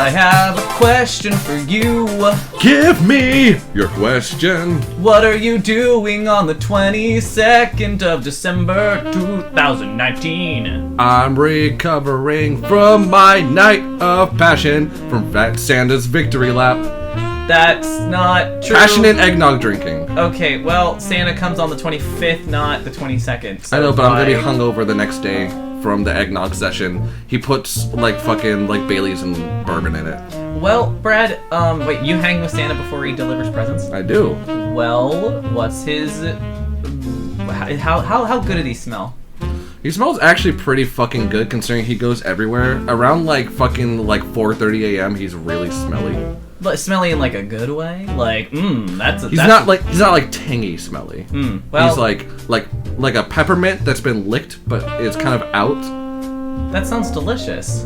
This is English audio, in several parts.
I have a question for you. Give me your question. What are you doing on the 22nd of December 2019? I'm recovering from my night of passion from Fat Santa's victory lap. That's not true. Passionate eggnog drinking. Okay, well, Santa comes on the 25th, not the 22nd. So I know, but I'm gonna be hungover the next day from the eggnog session. He puts like fucking like Baileys and bourbon in it. Well, Brad, wait, you hang with Santa before he delivers presents? I do. Well, what's his... How good did he smell? He smells actually pretty fucking good considering he goes everywhere. Around like fucking like 4:30 a.m. he's really smelly. But smelly in like a good way? Like, He's not like tangy smelly. Well, he's like a peppermint that's been licked but it's kind of out. That sounds delicious.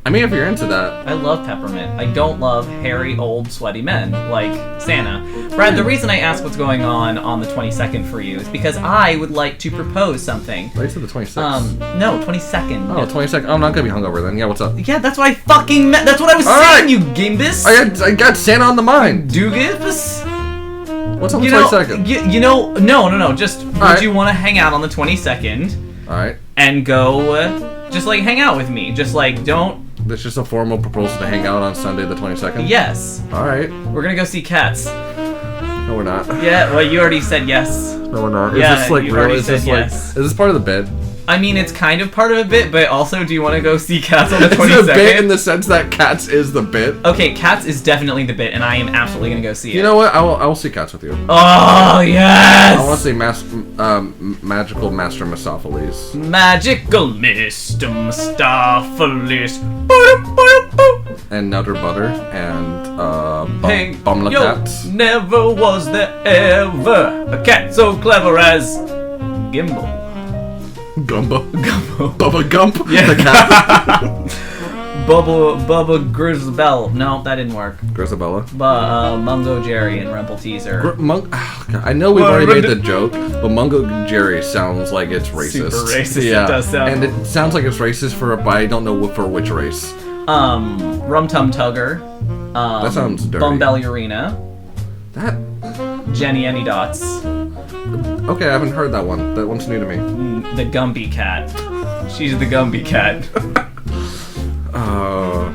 I mean, if you're into that. I love peppermint. I don't love hairy, old, sweaty men like Santa. Brad, the reason I ask what's going on the 22nd for you is because I would like to propose something. I said the 26th. No, 22nd. Oh, 22nd. I'm not gonna be hungover then. Yeah, what's up? Yeah, that's what I fucking meant. That's what I was saying, you gimbus. I got Santa on the mind. Doogibus? What's on the 22nd? No. Just, would you want to hang out on the 22nd? Alright. And go, just like hang out with me. Just like, don't. That's just a formal proposal to hang out on Sunday the 22nd? Yes. Alright. We're gonna go see Cats. No, we're not. Yeah, well, you already said yes. No, we're not. Yeah, is this like you real? already Is this said like yes. is this part of the bid? I mean, it's kind of part of a bit, but also, do you want to go see Cats on the 22nd? Is it a bit in the sense that Cats is the bit? Okay, Cats is definitely the bit, and I am absolutely gonna go see it. You know what? I will see Cats with you. Oh, yes! I want to see Magical Master Mistopheles. Magical Mr. Mistopheles. And Nutter Butter and Hey, Bumla yo, Cats. never was there ever a cat so clever as Gimbal. Gumbo. Bubba Gump. Yeah. The cat. Bubba Grizzbell. No, that didn't work. Grisabella. Mungo Jerry and Rumple Teaser. I know we've already made the joke, but Mungo Jerry sounds like it's racist. Super racist. Yeah. It does sound. And it sounds like it's racist but I don't know for which race. Rum Tum Tugger. That sounds dirty. Bumbalurina. That. Jenny Any Dots. Okay, I haven't heard that one. That one's new to me. The Gumby Cat. She's the Gumby Cat.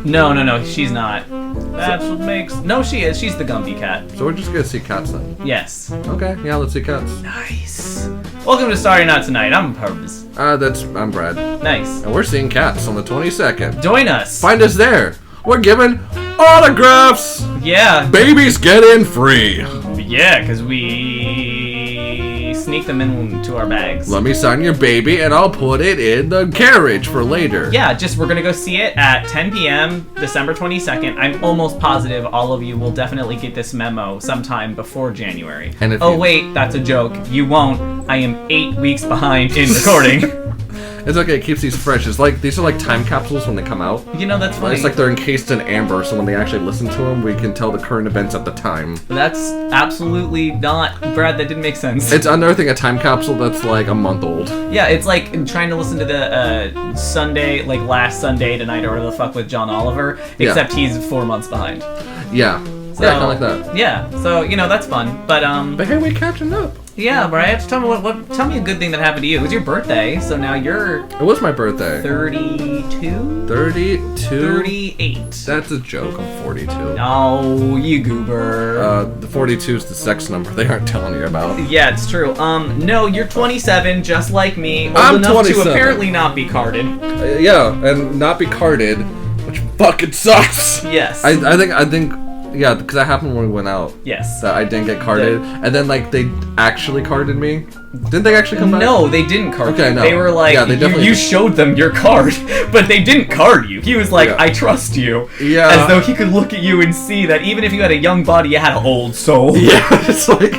No, she's not. That's what makes... No, she is. She's the Gumby Cat. So we're just gonna see Cats then? Yes. Okay, yeah, let's see Cats. Nice. Welcome to Sorry Not Tonight. I'm Purpose. I'm Brad. Nice. And we're seeing Cats on the 22nd. Join us. Find us there. We're giving autographs. Yeah. Babies get in free. Yeah, because we sneak them into our bags. Let me sign your baby and I'll put it in the carriage for later. Yeah, we're gonna go see it at 10 p.m. December 22nd. I'm almost positive all of you will definitely get this memo sometime before January. And if wait, that's a joke. You won't. I am 8 weeks behind in recording. It's okay, it keeps these fresh. It's like, these are like time capsules when they come out. You know, that's funny. It's like they're encased in amber, so when they actually listen to them, we can tell the current events at the time. That's absolutely not... Brad, that didn't make sense. It's another thing, a time capsule that's like a month old. Yeah, it's like trying to listen to the Sunday, like last Sunday tonight or whatever the fuck with John Oliver, except he's 4 months behind. Yeah. So, yeah, kind of like that. Yeah, so, that's fun. But hey, we're catching up. Yeah, Brian, tell me tell me a good thing that happened to you. It was your birthday, so now you're... It was my birthday. 32? 32? 38. That's a joke, I'm 42. Oh, you goober. The 42 is the sex number they aren't telling you about. Yeah, it's true. No, you're 27, just like me. Old I'm enough 27. to apparently not be carded. Yeah, and not be carded, which fucking sucks. Yes. I think... Yeah, because that happened when we went out. Yes. That I didn't get carded. Yeah. And then, like, they actually carded me. Didn't they actually come back? No, they didn't card you. No. They were like, yeah, they definitely you showed them your card, but they didn't card you. He was like, yeah. I trust you. Yeah. As though he could look at you and see that even if you had a young body, you had an old soul. Yeah, it's like...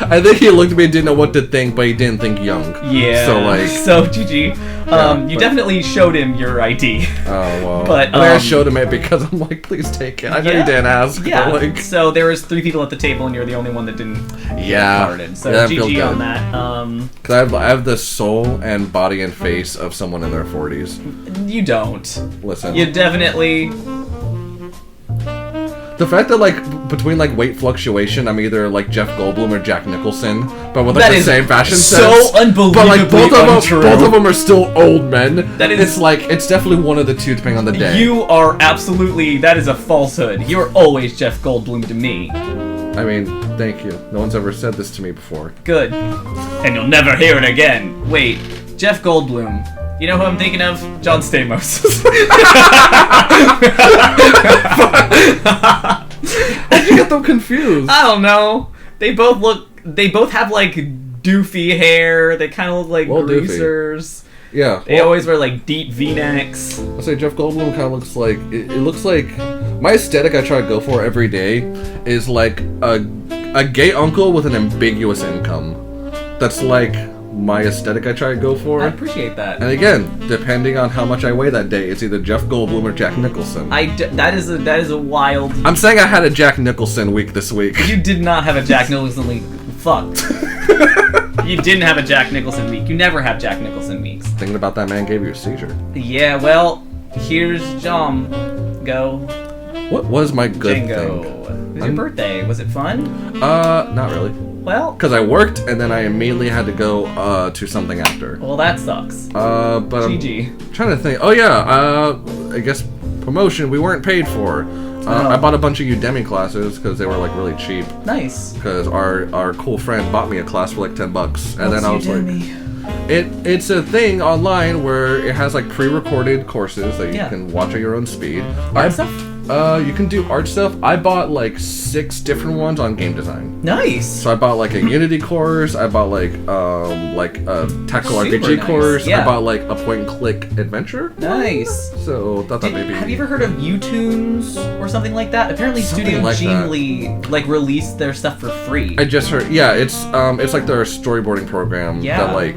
I think he looked at me and didn't know what to think, but he didn't think young. Yeah. So, GG. You but, definitely showed him your ID. Oh, well. But, I showed him it because I'm like, please take it. I know you didn't ask. Yeah. But, like... So there was 3 people at the table, and you're the only one that didn't get carded. So GG on that. Because I have the soul and body and face of someone in their 40s. You don't. Listen. You definitely... The fact that, like, between, like, weight fluctuation, I'm either, like, Jeff Goldblum or Jack Nicholson, but with, like, That the is same fashion sense. so unbelievably But, like, untrue. both of them are still old men. That is- It's, like, it's definitely one of the two, depending on the day. You are absolutely... That is a falsehood. You're always Jeff Goldblum to me. I mean, thank you. No one's ever said this to me before. Good. And you'll never hear it again. Wait, Jeff Goldblum. You know who I'm thinking of? John Stamos. How'd you get them confused? I don't know. They both have like doofy hair. They kind of look like Well, doofy. greasers. Yeah. They always wear like deep V-necks. I'll say Jeff Goldblum kind of looks like... It looks like... My aesthetic I try to go for every day is like a gay uncle with an ambiguous income. That's like my aesthetic I try to go for. I appreciate that. And again, depending on how much I weigh that day, it's either Jeff Goldblum or Jack Nicholson. That is a wild... I'm saying I had a Jack Nicholson week this week. You did not have a Jack Nicholson week. Fuck. You didn't have a Jack Nicholson week. You never have Jack Nicholson weeks. Thinking about that man gave you a seizure. Yeah, well, here's Jom. Go. What was my good Jingo. thing? It was your birthday. Was it fun? Not really. Well, Because I worked and then I immediately had to go to something after. well, that sucks. But GG. I'm trying to think. Oh yeah, I guess promotion we weren't paid for. I bought a bunch of Udemy classes because they were like really cheap. Nice. Because our cool friend bought me a class for like $10, and then I was like, it's a thing online where it has like pre-recorded courses that you can watch at your own speed. Art stuff? You can do art stuff. I bought like 6 different ones on game design. Nice. So I bought like a Unity course. I bought like a tactical Super RPG nice. course. Yeah. I bought like a point-and-click adventure. Nice. So thought that maybe. Have you ever heard of Utunes or something like that? Apparently, Something Studio like Ghibli like released their stuff for free. I just heard. Yeah, it's like their storyboarding program. Yeah. That like.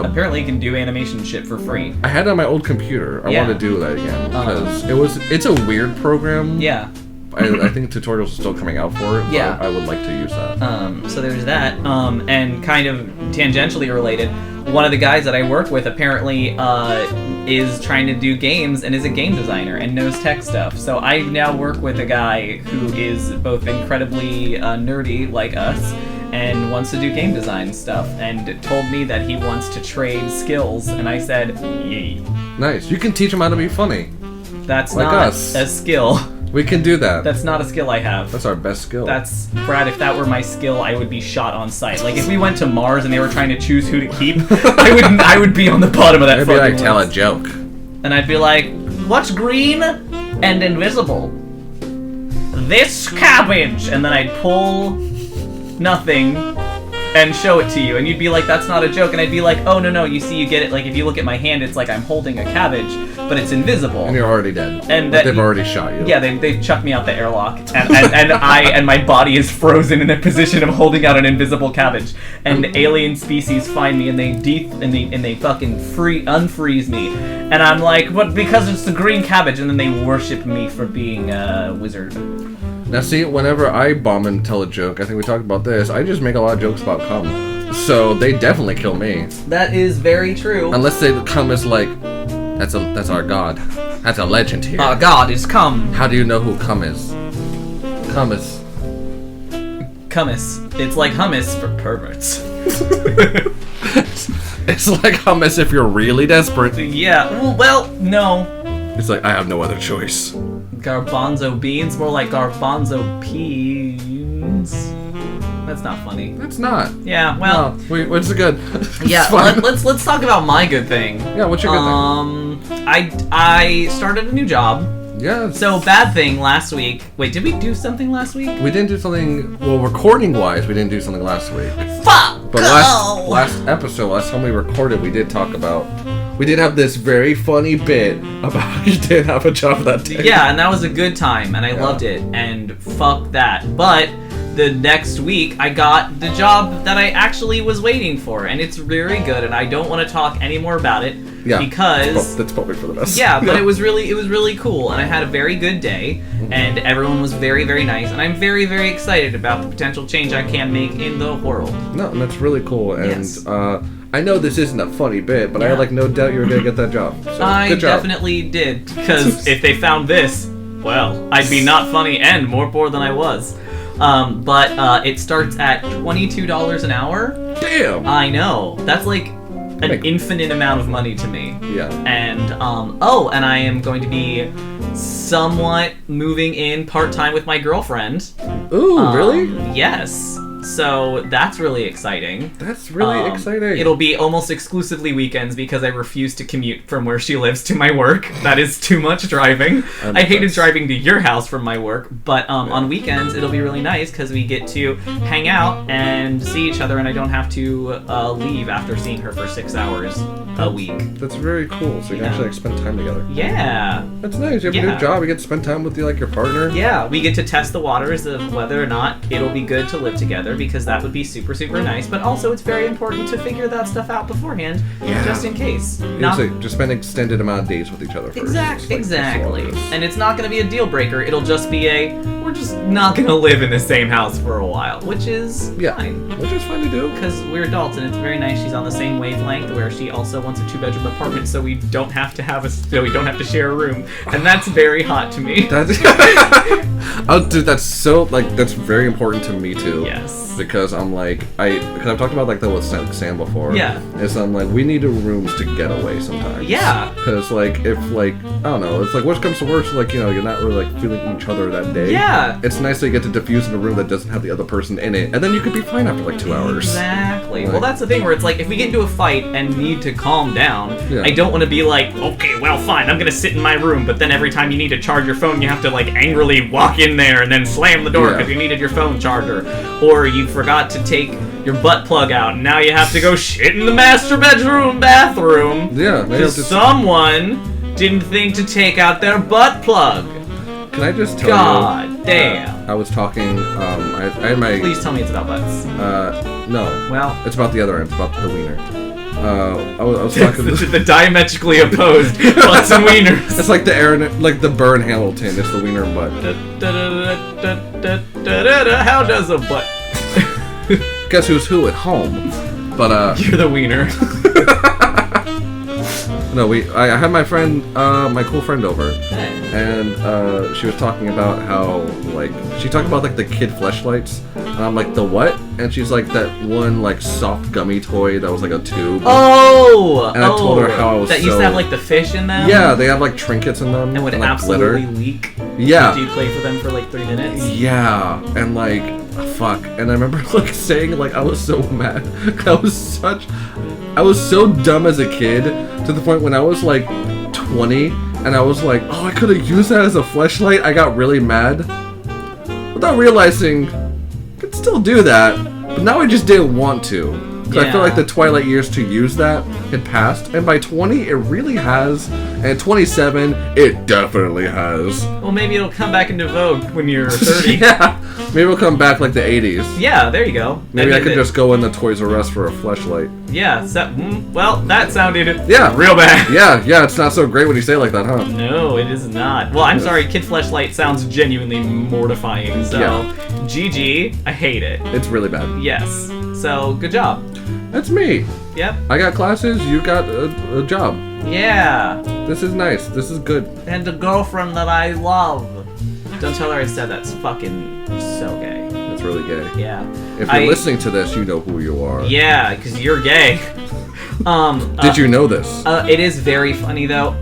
Apparently, you can do animation shit for free. I had it on my old computer. I Yeah. want to do that again because it's a weird program. Yeah. I think tutorials are still coming out for it. Yeah. But I would like to use that. So there's that. And kind of tangentially related, one of the guys that I work with apparently is trying to do games and is a game designer and knows tech stuff. So I now work with a guy who is both incredibly nerdy like us and wants to do game design stuff and told me that he wants to trade skills, and I said, yay. Nice. You can teach them how to be funny. That's Like not us. a skill. We can do that. That's not a skill I have. That's our best skill. That's, Brad, if that were my skill, I would be shot on sight. Like, if we went to Mars and they were trying to choose who to keep, I would be on the bottom of that Maybe fucking I tell a list. joke. And I'd be like, what's green and invisible? This cabbage! And then I'd pull nothing and show it to you, and you'd be like, that's not a joke, and I'd be like, oh, no, you see, you get it, like, if you look at my hand, it's like I'm holding a cabbage, but it's invisible. And you're already dead. And Like that they've already shot you. Yeah, they've chucked me out the airlock, and my body is frozen in a position of holding out an invisible cabbage, and alien species find me, and they fucking unfreeze me, and I'm like, but because it's the green cabbage, and then they worship me for being a wizard. Now see, whenever I bomb and tell a joke, I think we talked about this, I just make a lot of jokes about cum. So they definitely kill me. That is very true. Unless they cum is like, that's our god. That's a legend here. Our god is cum. How do you know who cum is? Cum is. Cummus. It's like hummus for perverts. It's like hummus if you're really desperate. Yeah, well, no. It's like, I have no other choice. Garbanzo beans, more like garbanzo peas. That's not funny. That's not. Yeah, well. No, what's the good? Yeah, It's fine. let's talk about my good thing. Yeah, what's your good thing? I started a new job. Yeah. So bad thing last week. Wait, did we do something last week? We didn't do something. Well, recording wise, we didn't do something last week. Fuck. But last episode, last time we recorded, we did talk about. We did have this very funny bit about how you didn't have a job that day. Yeah, and that was a good time, and I loved it. And fuck that. But the next week, I got the job that I actually was waiting for, and it's very good. And I don't want to talk any more about it because that's probably for the best. Yeah, but it was really cool, and I had a very good day, and everyone was very, very nice, and I'm very, very excited about the potential change I can make in the world. No, and that's really cool. And Yes. I know this isn't a funny bit, but I had like no doubt you were gonna get that job. So I good job. definitely did, because if they found this, well, I'd be not funny and more poor than I was. But it starts at $22 an hour. Damn! I know. That's like an infinite amount of money to me. Yeah. And, and I am going to be somewhat moving in part-time with my girlfriend. Ooh, really? Yes. So that's really exciting. That's really exciting. It'll be almost exclusively weekends because I refuse to commute from where she lives to my work. That is too much driving. I hated driving to your house from my work, but on weekends it'll be really nice because we get to hang out and see each other, and I don't have to leave after seeing her for 6 hours a week. That's very cool. So you can actually spend time together. Yeah. That's nice. You have a new job. You get to spend time with your partner. Yeah, we get to test the waters of whether or not it'll be good to live together, because that would be super, super nice. But also, it's very important to figure that stuff out beforehand, just in case. Just spend an extended amount of days with each other first. Exactly. And it's not going to be a deal breaker. It'll just be we're just not going to live in the same house for a while, which is fine. Which is fun to do. Because we're adults, and it's very nice. She's on the same wavelength, where she also wants a 2-bedroom apartment, so we don't have to share a room, and that's very hot to me. Oh, dude, that's very important to me too. Yes. Because I've talked about that with Sam before. Yeah. Is we need rooms to get away sometimes. Yeah. Because if I don't know, it's worst comes to worst, you're not really feeling each other that day. Yeah. It's nice that you get to diffuse in a room that doesn't have the other person in it, and then you could be fine after 2 hours. Exactly. Well, that's the thing where it's if we get into a fight and need to calm down, I don't want to be okay, well, fine, I'm gonna sit in my room, but then every time you need to charge your phone, you have to angrily walk in there and then slam the door because you needed your phone charger, or you forgot to take your butt plug out, and now you have to go shit in the master bathroom. Yeah. Because someone didn't think to take out their butt plug. Can I just tell God damn. I was talking, I had my... Please tell me it's about butts. No. Well... It's about the other end. It's about the wiener. I was talking... the diametrically opposed butts and wieners. It's like the Burn Hamilton. It's the wiener butt. How does a butt... Guess who's who at home? But, You're the wiener. No, I had my friend, my cool friend over, and she was talking about how, she talked about, the kid fleshlights, and I'm like, the what? And she's like, that one, soft gummy toy that was, a tube. Oh! And I told her how I was that used to have, the fish in them? Yeah, they have, trinkets in them. And would absolutely leak? Yeah. Do you play for them for, 3 minutes? Yeah, and, fuck. And I remember, saying, I was so mad. I was so dumb as a kid, to the point when I was 20, and I was oh, I could have used that as a fleshlight. I got really mad, without realizing I could still do that, but now I just didn't want to. Because I feel the twilight years to use that had passed, and by 20 it really has, and at 27 it definitely has. Well, maybe it'll come back into vogue when you're 30. Yeah, maybe it'll come back the 80s. Yeah, there you go. Maybe I could just go in the Toys R Us for a fleshlight. Yeah, well, that sounded real bad. Yeah, it's not so great when you say it like that, huh? No, it is not. Well, I'm sorry, kid fleshlight sounds genuinely mortifying, so GG, I hate it. It's really bad. Yes, so good job. That's me. Yep. I got classes, you got a job. Yeah. This is nice. This is good. And a girlfriend that I love. Don't tell her I said that's fucking so gay. That's really gay. Yeah. If you're listening to this, you know who you are. Yeah, because you're gay. Did you know this? It is very funny, though.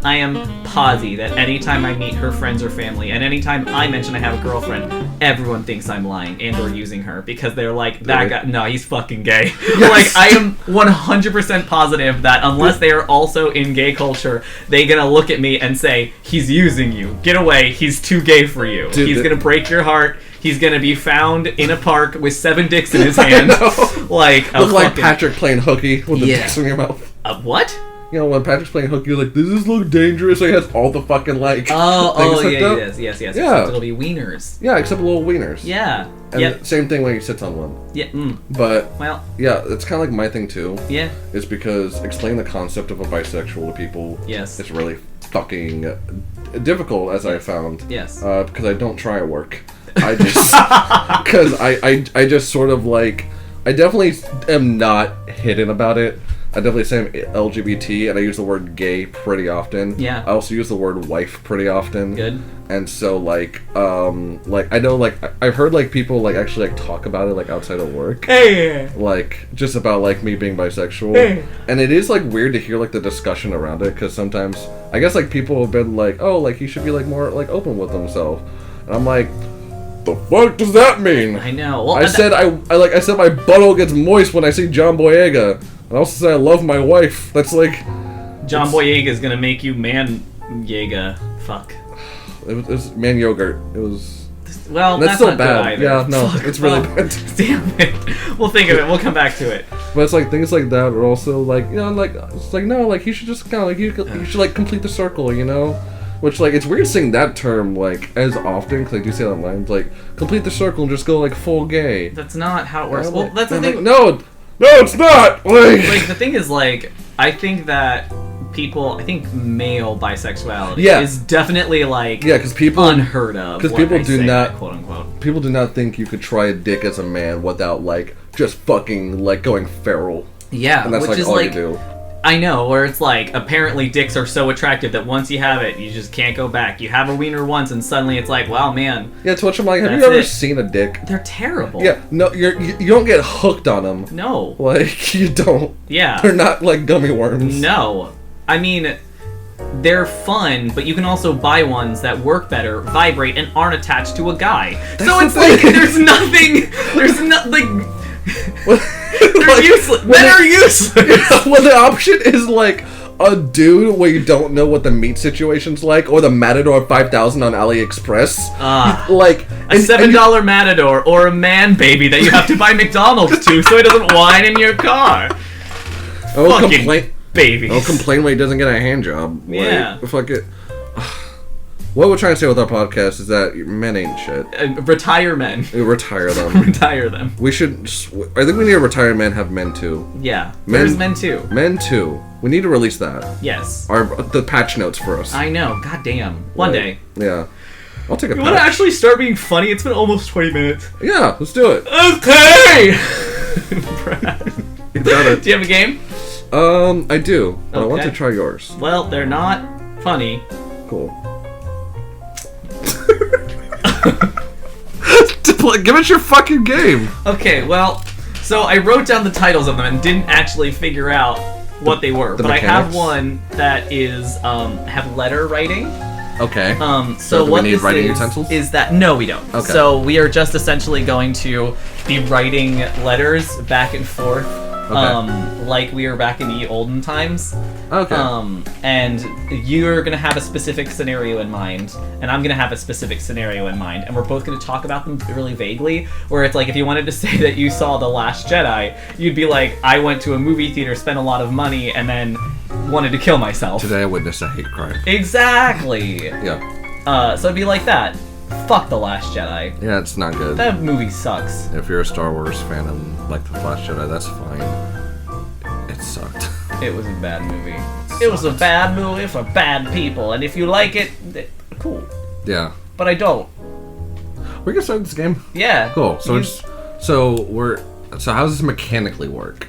I am posy that anytime I meet her friends or family, and anytime I mention I have a girlfriend, everyone thinks I'm lying and or using her, because they're like, that guy, no, he's fucking gay. Yes. I am 100% positive that unless they are also in gay culture, they're gonna look at me and say, he's using you. Get away. He's too gay for you. Dude, he's gonna break your heart. He's gonna be found in a park with 7 dicks in his hand. Look like Patrick playing hooky with the dicks in your mouth. What? You know, when Patrick's playing hooky, you're like, does this look dangerous? So he has all the fucking, things yes. Yeah. Except it'll be wieners. Yeah, except little wieners. Yeah. And same thing when he sits on one. Yeah. But, well, yeah, it's kind of my thing, too. Yeah. Is because explaining the concept of a bisexual to people is really fucking difficult, as I found. Yes. Because I don't try at work. I just... Because I just sort of, I definitely am not hidden about it. I definitely say I'm LGBT, and I use the word gay pretty often. Yeah. I also use the word wife pretty often. Good. And so, like I know, like, I've heard, like, people, like, actually, like, talk about it, like, outside of work. Hey. Like, just about, like, me being bisexual. Hey. And it is, like, weird to hear, like, the discussion around it, because sometimes, I guess, like, people have been like, oh, like, he should be, like, more, like, open with himself. And I'm like, the fuck does that mean? I know. Well, I said my butthole gets moist when I see John Boyega. And I also said I love my wife. That's like... John Boyega is gonna make you man Yega. Fuck. It was man yogurt. It was... Well, that's that's so not bad. good either. Yeah, no, Fuck, it's really well, bad. Damn it. We'll think of it. We'll come back to it. But it's like things like that are also like, you know, like, it's like, no, like, he should just kind of, like, you should, like, complete the circle, you know? Which, like, it's weird saying that term, like, as often, because I do say that online, like, complete the circle and just go, like, full gay. That's not how it works. I'm Well, like, that's the I'm thing. like, no, it's not! Like, the thing is, like, I think that male bisexuality is definitely, like, yeah, because people unheard of. Because people do not, quote unquote. People do not think you could try a dick as a man without, like, just fucking, like, going feral. Yeah, and that's, which like, is all like, you do. I know, where it's like, apparently dicks are so attractive that once you have it, you just can't go back. You have a wiener once, and suddenly it's like, wow, man. Yeah, to which I'm like, have you That's ever it. seen a dick? They're terrible. Yeah, no, you don't get hooked on them. No. Like, you don't. Yeah. They're not like gummy worms. No. I mean, they're fun, but you can also buy ones that work better, vibrate, and aren't attached to a guy. So it's like, there's nothing, they're Like, useless. Men are useless. Well, the option is like a dude where you don't know what the meat situation's like, or the Matador 5000 on AliExpress. Like a $7 Matador, or a man baby that you have to buy McDonald's to so he doesn't whine in your car. Fucking babies. I'll complain when he doesn't get a hand job. Like, yeah. Fuck it. What we're trying to say with our podcast is that men ain't shit. Retire men. We retire them. Retire them. We should. I think we need to retire men, have men too. Yeah. There's men too. Men too. We need to release that. Yes. The patch notes for us. I know. God damn. One day. Yeah. I'll take a patch. You want to actually start being funny? It's been almost 20 minutes. Yeah, let's do it. Okay! Brad. You got it. Do you have a game? I do. But I want to try yours. Well, they're not funny. Cool. Give us your fucking game. Okay, well, so I wrote down the titles of them and didn't actually figure out what they were. But mechanics? I have one that is have letter writing. Okay. So do what we need this writing is, utensils? is that no, we don't. Okay. So we are just essentially going to be writing letters back and forth. Like we were back in the olden times. Okay. And you're gonna have a specific scenario in mind, and I'm gonna have a specific scenario in mind, and we're both gonna talk about them really vaguely. Where it's like, if you wanted to say that you saw The Last Jedi, you'd be like, I went to a movie theater, spent a lot of money, and then wanted to kill myself. Today I witnessed a hate crime. Exactly. Yeah. So it'd be like that. Fuck The Last Jedi. Yeah, it's not good. That movie sucks. If you're a Star Wars fan and like The Last Jedi, that's fine. It sucked. It was a bad movie. It was a bad movie for bad people, and if you like it, cool. Yeah. But I don't. We're gonna start this game. Yeah. Cool. So how does this mechanically work?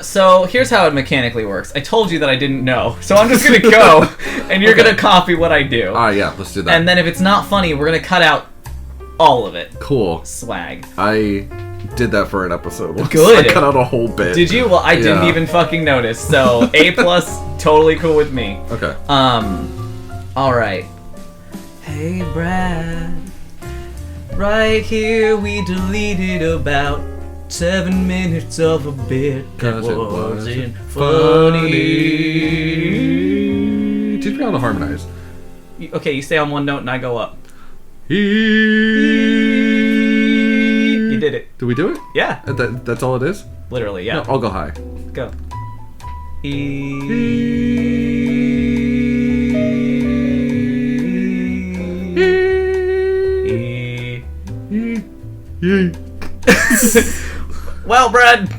So here's how it mechanically works. I told you that I didn't know, so I'm just gonna go, and you're gonna copy what I do. Yeah, let's do that. And then if it's not funny, we're gonna cut out all of it. Cool. Swag. I did that for an episode once. Good. I cut out a whole bit. Did you? Well, I didn't even fucking notice. So A+, totally cool with me. Okay. All right. Hey, Brad. Right here, we deleted about 7 minutes of a bit that wasn't funny. Teach me how to harmonize. Okay, you stay on one note and I go up. You did it. Did we do it? Yeah. That's all it is? Literally, yeah. No, I'll go high. Go. Well, Brad,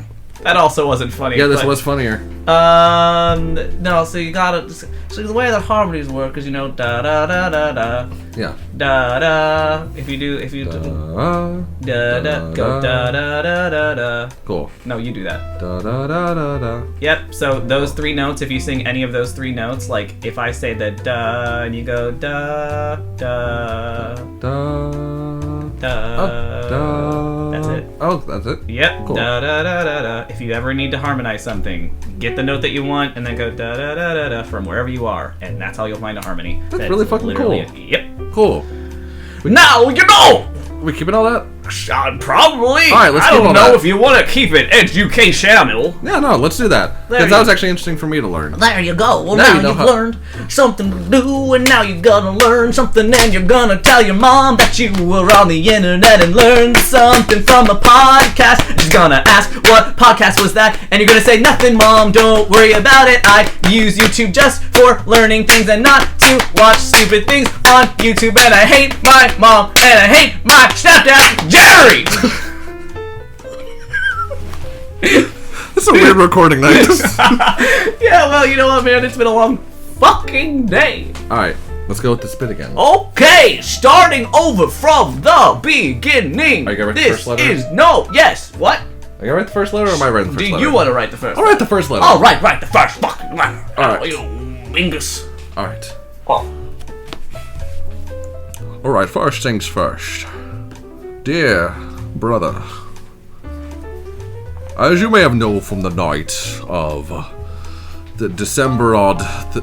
That also wasn't funny. Yeah, this but, was funnier. No, so you gotta... So the way that harmonies work is, da da da da da. Yeah. Da da. If you do... Da da. Go da da da da da. Cool. No, you do that. Da da da da da. Yep, so those 3 notes, if you sing any of those 3 notes, like if I say the da and you go da da Da. Da. That's it. Oh, that's it? Yep. Cool. Da da da da da. If you ever need to harmonize something, get the note that you want and then go da da da da da from wherever you are, and that's how you'll find a harmony. That's really fucking cool. Yep. Cool. Now you know. Are we keeping all that? Probably. All right, let's I keep don't all know that. if you want to keep it educational. Yeah, no, let's do that. There Because you that was go. actually interesting for me to learn. There you go. Well, Now now you know you've how- learned something to do, and now you're gonna learn something, and you're gonna tell your mom that you were on the internet and learned something from a podcast. She's gonna ask, what podcast was that? And you're gonna say, nothing, Mom, don't worry about it. I use YouTube just for learning things and not to watch stupid things on YouTube, and I hate my mom, and I hate my stepdad, Jerry! It's a weird recording night. Yeah, well, you know what, man? It's been a long fucking day. Alright, let's go with the spit again. Okay, starting over from the beginning. Are you gonna write the This first letter? is yes. What? Are you gonna write the first letter or am I writing the first Do letter? you want to write the first? I'll write the first letter. All right, write the first fucking letter. All right. You English. Alright. Oh. Alright, first things first. Dear brother, as you may have known from the night of the December odd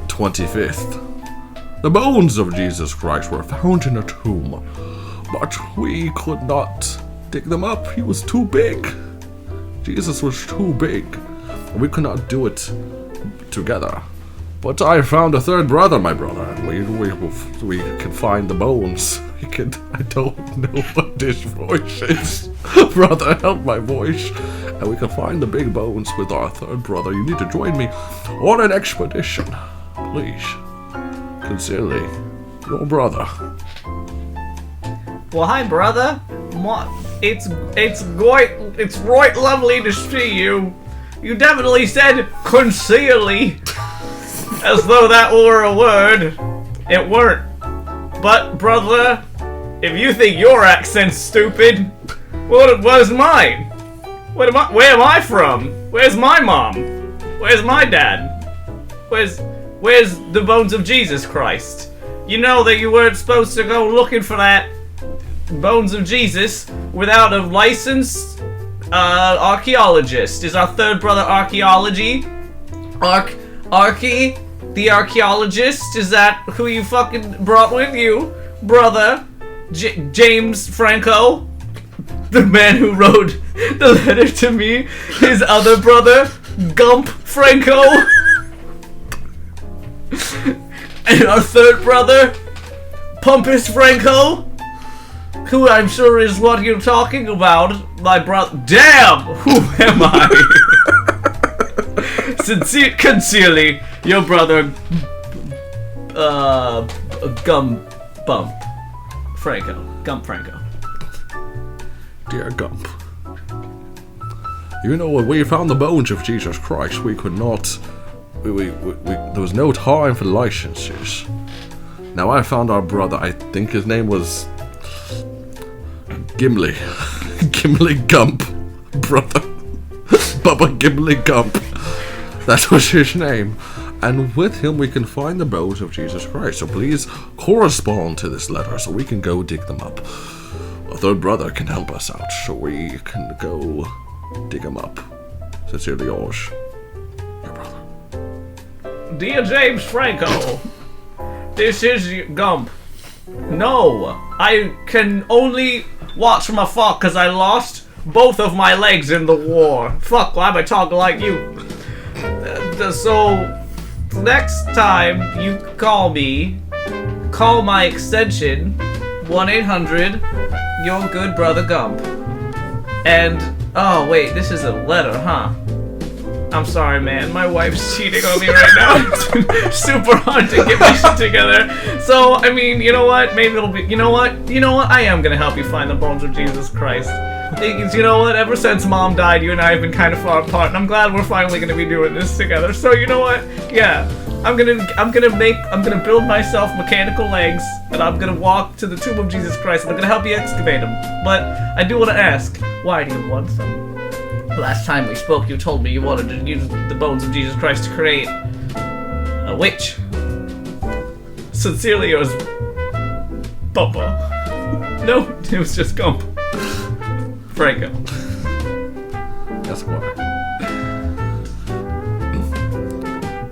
25th, the bones of Jesus Christ were found in a tomb, but we could not dig them up. He was too big. Jesus was too big, and we could not do it together. But I found a third brother, my brother, and we can find the bones. I don't know what this voice is. Brother, help my voice. And we can find the big bones with our third brother. You need to join me on an expedition. Please. Sincerely, your brother. Well, hi, brother. It's right lovely to see you. You definitely said sincerely, as though that were a word. It weren't. But, brother, if you think your accent's stupid, what is mine? Where am I from? Where's my mom? Where's my dad? Where's the bones of Jesus Christ? You know that you weren't supposed to go looking for that bones of Jesus without a licensed archaeologist. Is our third brother archaeology? The archaeologist? Is that who you fucking brought with you, brother? James Franco? The man who wrote the letter to me? His other brother, Gump Franco? And our third brother, Pumpus Franco? Who I'm sure is what you're talking about, my brother. Damn! Who am I? Sincerely, your brother, Gump Franco. Dear Gump, you know when we found the bones of Jesus Christ, we could not. There was no time for licenses. Now I found our brother. I think his name was Gimli. Gimli Gump, brother. Bubba Gimli Gump. That was his name. And with him we can find the bones of Jesus Christ. So please correspond to this letter so we can go dig them up. A third brother can help us out so we can go dig them up. Sincerely yours, your brother. Dear James Franco, this is Gump. No, I can only watch from afar because I lost both of my legs in the war. Fuck, why am I talking like you? So, next time you call me, call my extension 1-800 Your Good Brother Gump. And, oh wait, this is a letter, huh? I'm sorry, man. My wife's cheating on me right now. It's super hard to get my shit together. So, I mean, you know what? Maybe it'll be... You know what? I am gonna help you find the bones of Jesus Christ. You know what? Ever since Mom died, you and I have been kind of far apart, and I'm glad we're finally gonna be doing this together. So you know what? Yeah, I'm gonna build myself mechanical legs, and I'm gonna walk to the tomb of Jesus Christ, and I'm gonna help you excavate them. But I do want to ask, why do you want them? Last time we spoke, you told me you wanted to use the bones of Jesus Christ to create a witch. Sincerely, yours, Papa. No, it was just Gump. Franco. Esquire.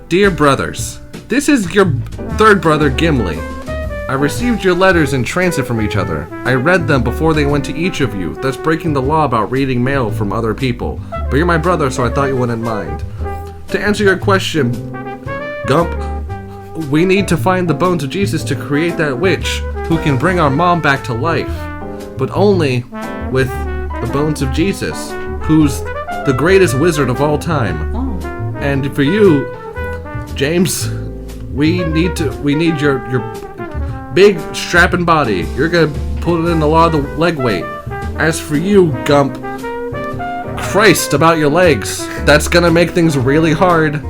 Dear brothers, this is your third brother Gimli. I received your letters in transit from each other. I read them before they went to each of you, thus breaking the law about reading mail from other people. But you're my brother, so I thought you wouldn't mind. To answer your question, Gump, we need to find the bones of Jesus to create that witch who can bring our mom back to life. But only with the bones of Jesus, who's the greatest wizard of all time. Oh. And for you, James, we need your big strapping body. You're gonna put it in a lot of the leg weight. As for you, Gump, Christ about your legs. That's gonna make things really hard.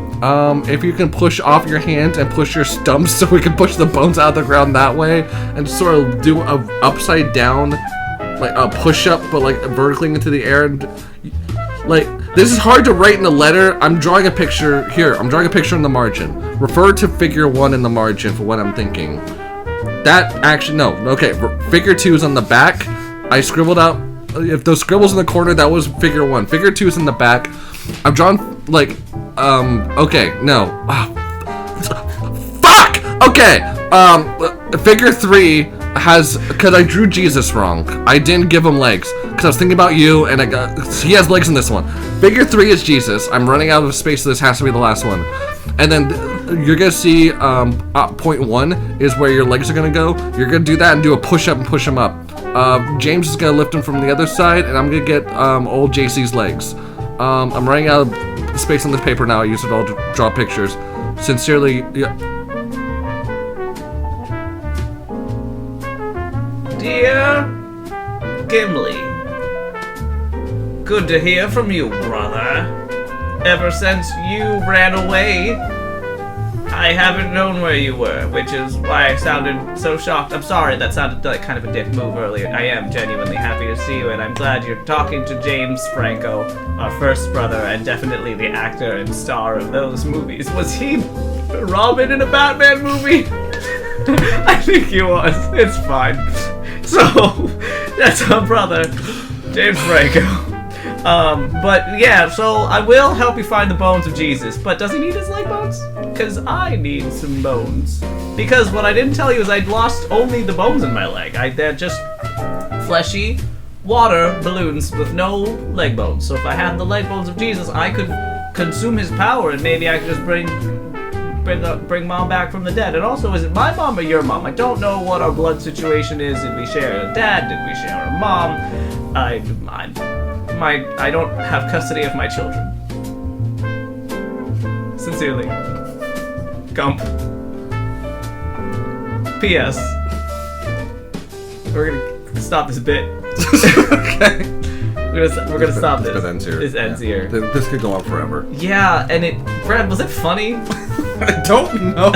If you can push off your hands and push your stumps so we can push the bones out of the ground that way, and sort of do a upside down, like a push up, but like vertically into the air. And, like, this is hard to write in a letter. I'm drawing a picture here. I'm drawing a picture in the margin. Refer to figure 1 in the margin for what I'm thinking. That actually, no, okay. Figure 2 is on the back. I scribbled out. If those scribbles in the corner, that was figure 1. Figure 2 is in the back. I've drawn like, okay, no. Fuck! Okay, figure 3 has, because I drew Jesus wrong. I didn't give him legs, because I was thinking about you, and he has legs in this one. Figure 3 is Jesus. I'm running out of space, so this has to be the last one. And then you're gonna see, point 1 is where your legs are gonna go. You're gonna do that and do a push-up and push him up. James is gonna lift him from the other side, and I'm gonna get, old JC's legs. I'm running out of space on this paper now. I use it all to draw pictures. Sincerely, yeah. Dear Gimli, good to hear from you, brother. Ever since you ran away, I haven't known where you were, which is why I sounded so shocked. I'm sorry, that sounded like kind of a dick move earlier. I am genuinely happy to see you, and I'm glad you're talking to James Franco, our first brother, and definitely the actor and star of those movies. Was he Robin in a Batman movie? I think he was. It's fine. So, that's our brother, James Franco. But yeah, so I will help you find the bones of Jesus. But does he need his leg bones? Because I need some bones. Because what I didn't tell you is I'd lost only the bones in my leg. They're just fleshy water balloons with no leg bones. So if I had the leg bones of Jesus, I could consume his power, and maybe I could just bring mom back from the dead. And also, is it my mom or your mom? I don't know what our blood situation is. Did we share a dad? Did we share a mom? I don't have custody of my children. Sincerely, Gump. P.S. We're gonna stop this bit. Okay. We're gonna stop this. This ends here. This ends here. This could go on forever. Yeah, and Brad, was it funny? I don't know.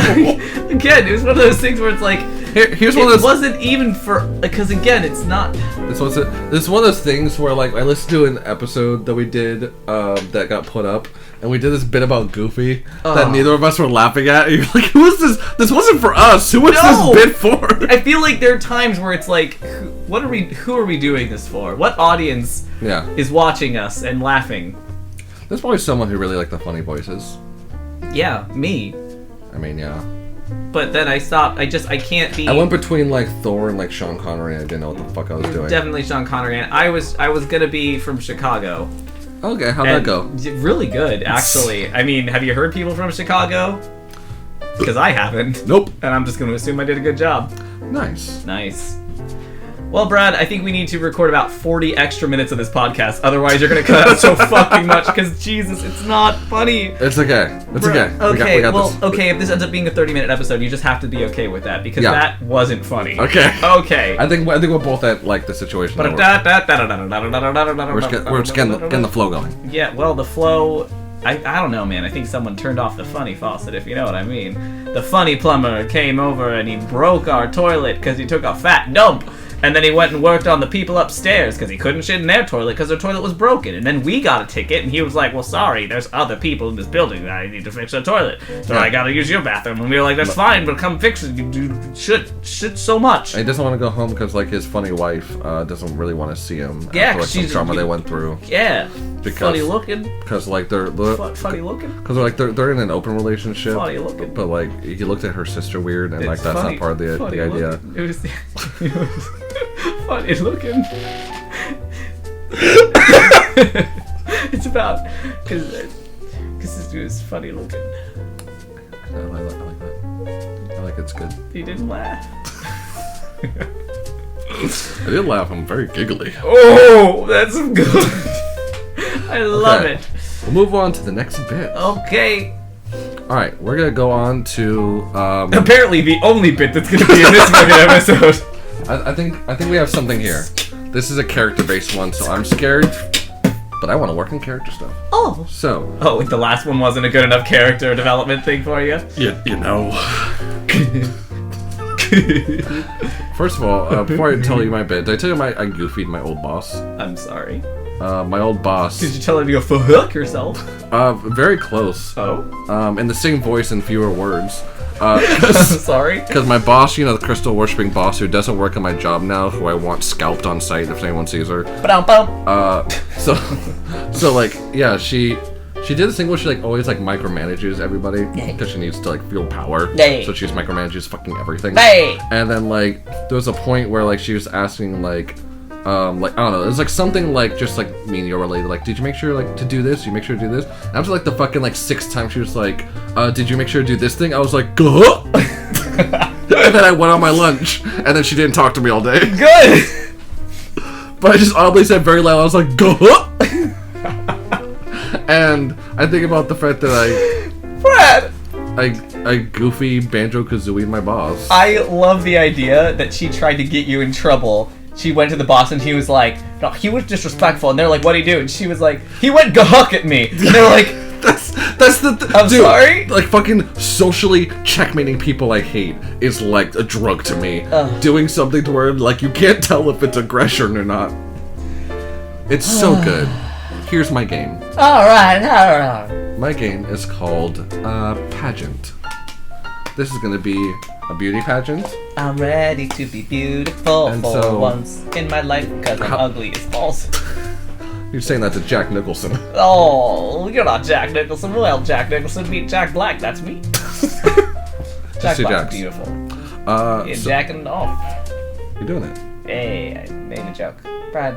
Again, it was one of those things where it's like, here's one of those. It wasn't even for, because again, it's not. This is one of those things where, like, I listened to an episode that we did that got put up, and we did this bit about Goofy that neither of us were laughing at. And you're like, who was this? This wasn't for us. Who was this bit for? I feel like there are times where it's like, who are we doing this for? What audience is watching us and laughing? There's probably someone who really liked the funny voices. Yeah, me. I mean, yeah. But then I stopped. I can't be. I went between like Thor and like Sean Connery, and I didn't know what the fuck I was doing. Definitely Sean Connery. And I was gonna be from Chicago. Okay, how'd that go? Really good, actually. I mean, have you heard people from Chicago? Because I haven't. Nope. And I'm just gonna assume I did a good job. Nice. Well, Brad, I think we need to record about 40 extra minutes of this podcast. Otherwise, you're going to cut out so fucking much because, Jesus, it's not funny. It's okay. It's okay. Okay, we got well, this. okay, if this ends up being a 30-minute episode, you just have to be okay with that because that wasn't funny. Okay. Okay. I think we're both at, like, the situation. We're just getting the flow going. Yeah, well, the flow... I don't know, man. I think someone turned off the funny faucet, if you know what I mean. The funny plumber came over and he broke our toilet because he took a fat dump. And then he went and worked on the people upstairs because he couldn't shit in their toilet because their toilet was broken. And then we got a ticket and he was like, well, sorry, there's other people in this building that I need to fix their toilet. So I gotta use your bathroom. And we were like, that's fine, but come fix it. You shit so much. He doesn't want to go home because, like, his funny wife doesn't really want to see him. Yeah, after, like, some trauma they went through. Yeah. Because, funny looking. Because, like, they're funny looking. Because, like, they're in an open relationship. Funny looking. But, like, he looked at her sister weird, and, like, that's funny, not part of the idea. It was funny looking. It's about because this dude is funny looking. I like that. I like it's good. He didn't laugh. I did laugh. I'm very giggly. Oh, that's good. I love it. We'll move on to the next bit. Okay. All right, we're gonna go on to apparently the only bit that's gonna be in this fucking episode. I think we have something here. This is a character-based one, so I'm scared, but I want to work on character stuff. Oh. So. Oh, the last one wasn't a good enough character development thing for you? You know. First of all, before I tell you my bit, did I tell you I goofied my old boss? I'm sorry. My old boss. Did you tell him to go fuck yourself? Very close. Oh. In the same voice and fewer words. Sorry? Because my boss, you know, the crystal worshipping boss who doesn't work on my job now, who I want scalped on sight if anyone sees her. So like, yeah, she did this thing where she like always like micromanages everybody because she needs to like feel power. So she just micromanages fucking everything. And then like there was a point where like she was asking like I don't know, it was like something like just like menial related, like did you make sure like to do this? You make sure to do this? And after like the fucking like 6th time she was like, did you make sure to do this thing? I was like, Gah! And then I went on my lunch and then she didn't talk to me all day. Good. But I just oddly said very loud, I was like, Gah! And I think about the fact that I goofy Banjo-Kazooie my boss. I love the idea that she tried to get you in trouble. She went to the boss and he was like, no, he was disrespectful. And they're like, what'd he do? And she was like, he went gahuck at me. And they're like, that's the I'm dude, sorry? Like fucking socially checkmating people I hate is like a drug to me. Doing something to where like you can't tell if it's aggression or not. It's so good. Here's my game. Alright. My game is called Pageant. This is gonna be a beauty pageant. I'm ready to be beautiful and for so, once in my life because I'm ugly as balls. You're saying that to Jack Nicholson. Oh, you're not Jack Nicholson. Well, Jack Nicholson beat Jack Black. That's me. Jack Black's beautiful. Jacking off. You're doing it. Hey, I made a joke. Brad,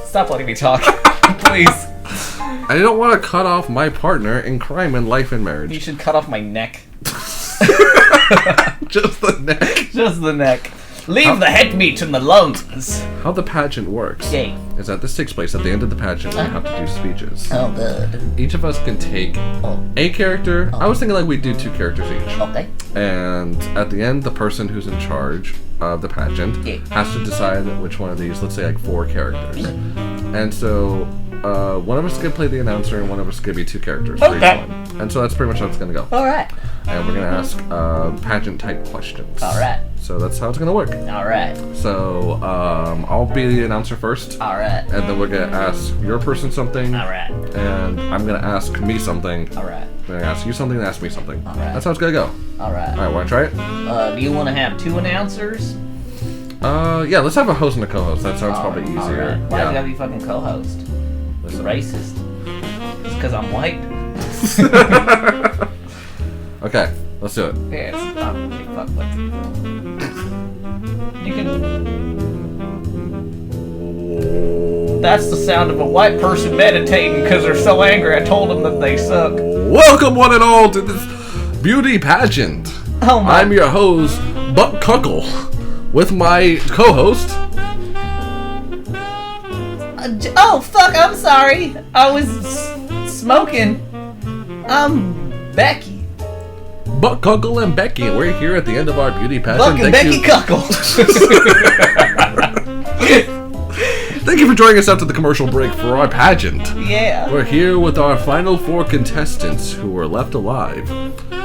stop letting me talk. Please. I don't want to cut off my partner in crime and life and marriage. You should cut off my neck. Just the neck. Just the neck. Leave the head meat in the lungs. How the pageant works is that this takes place at the end of the pageant. We have to do speeches. Oh, good. Each of us can take a character. I was thinking like we'd do 2 characters each. Okay. And at the end, the person who's in charge of the pageant has to decide which one of these, let's say like 4 characters. And so one of us is going to play the announcer and one of us is going to be 2 characters for each one. And so that's pretty much how it's going to go. Alright. And we're going to ask pageant type questions. Alright. So that's how it's going to work. Alright. So I'll be the announcer first. Alright. And then we're going to ask your person something. Alright. And I'm going to ask me something. Alright. I'm going to ask you something and ask me something. Alright. That's how it's going to go. Alright. Alright, want to try it? Do you want to have 2 announcers? Yeah, let's have a host and a co-host. That sounds probably easier. Right. Why do you have you fucking co-host? Listen. Racist. It's because I'm white. Okay, let's do it. Yes, I'm big fuck with you can. That's the sound of a white person meditating because they're so angry I told them that they suck. Welcome one and all to this beauty pageant. Oh my. I'm your host, Buck Cuckle, with my co-host, Oh, fuck, I'm sorry. I was smoking. Becky. Buck Cuckle and Becky, and we're here at the end of our beauty pageant. Buck and Becky Cuckle. Thank you for joining us after the commercial break for our pageant. Yeah. We're here with our final 4 contestants who were left alive.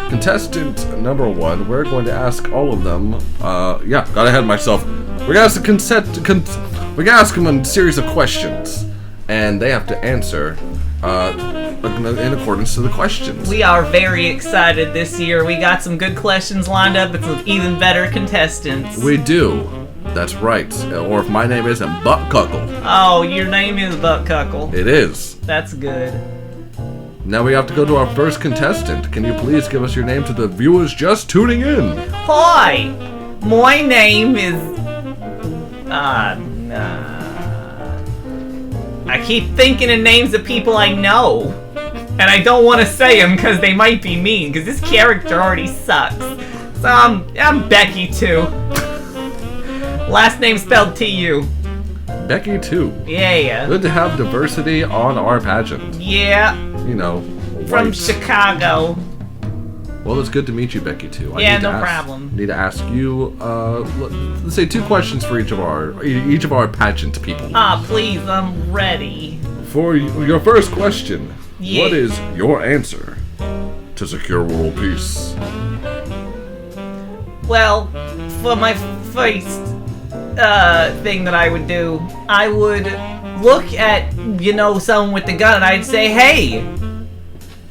Contestant number 1, we're going to ask all of them. Got ahead of myself. We're gonna ask we're gonna ask them a series of questions, and they have to answer in accordance to the questions. We are very excited this year. We got some good questions lined up and some even better contestants. We do. That's right. Or if my name isn't Buck Cuckle. Oh, your name is Buck Cuckle. It is. That's good. Now we have to go to our first contestant. Can you please give us your name to the viewers just tuning in? Hi, my name is... I keep thinking of names of people I know. And I don't want to say them because they might be mean, because this character already sucks. So I'm Becky too. Last name spelled T-U. Becky too. Yeah. Good to have diversity on our pageant. Yeah. You know, From white. Chicago. Well, it's good to meet you, Becky too. Yeah, no problem. Need to ask you, let's say 2 questions for each of our pageant people. Please, I'm ready. For your first question, Yeah. What is your answer to secure world peace? Well, for my first thing that I would do, I would look at, someone with the gun and I'd say, hey,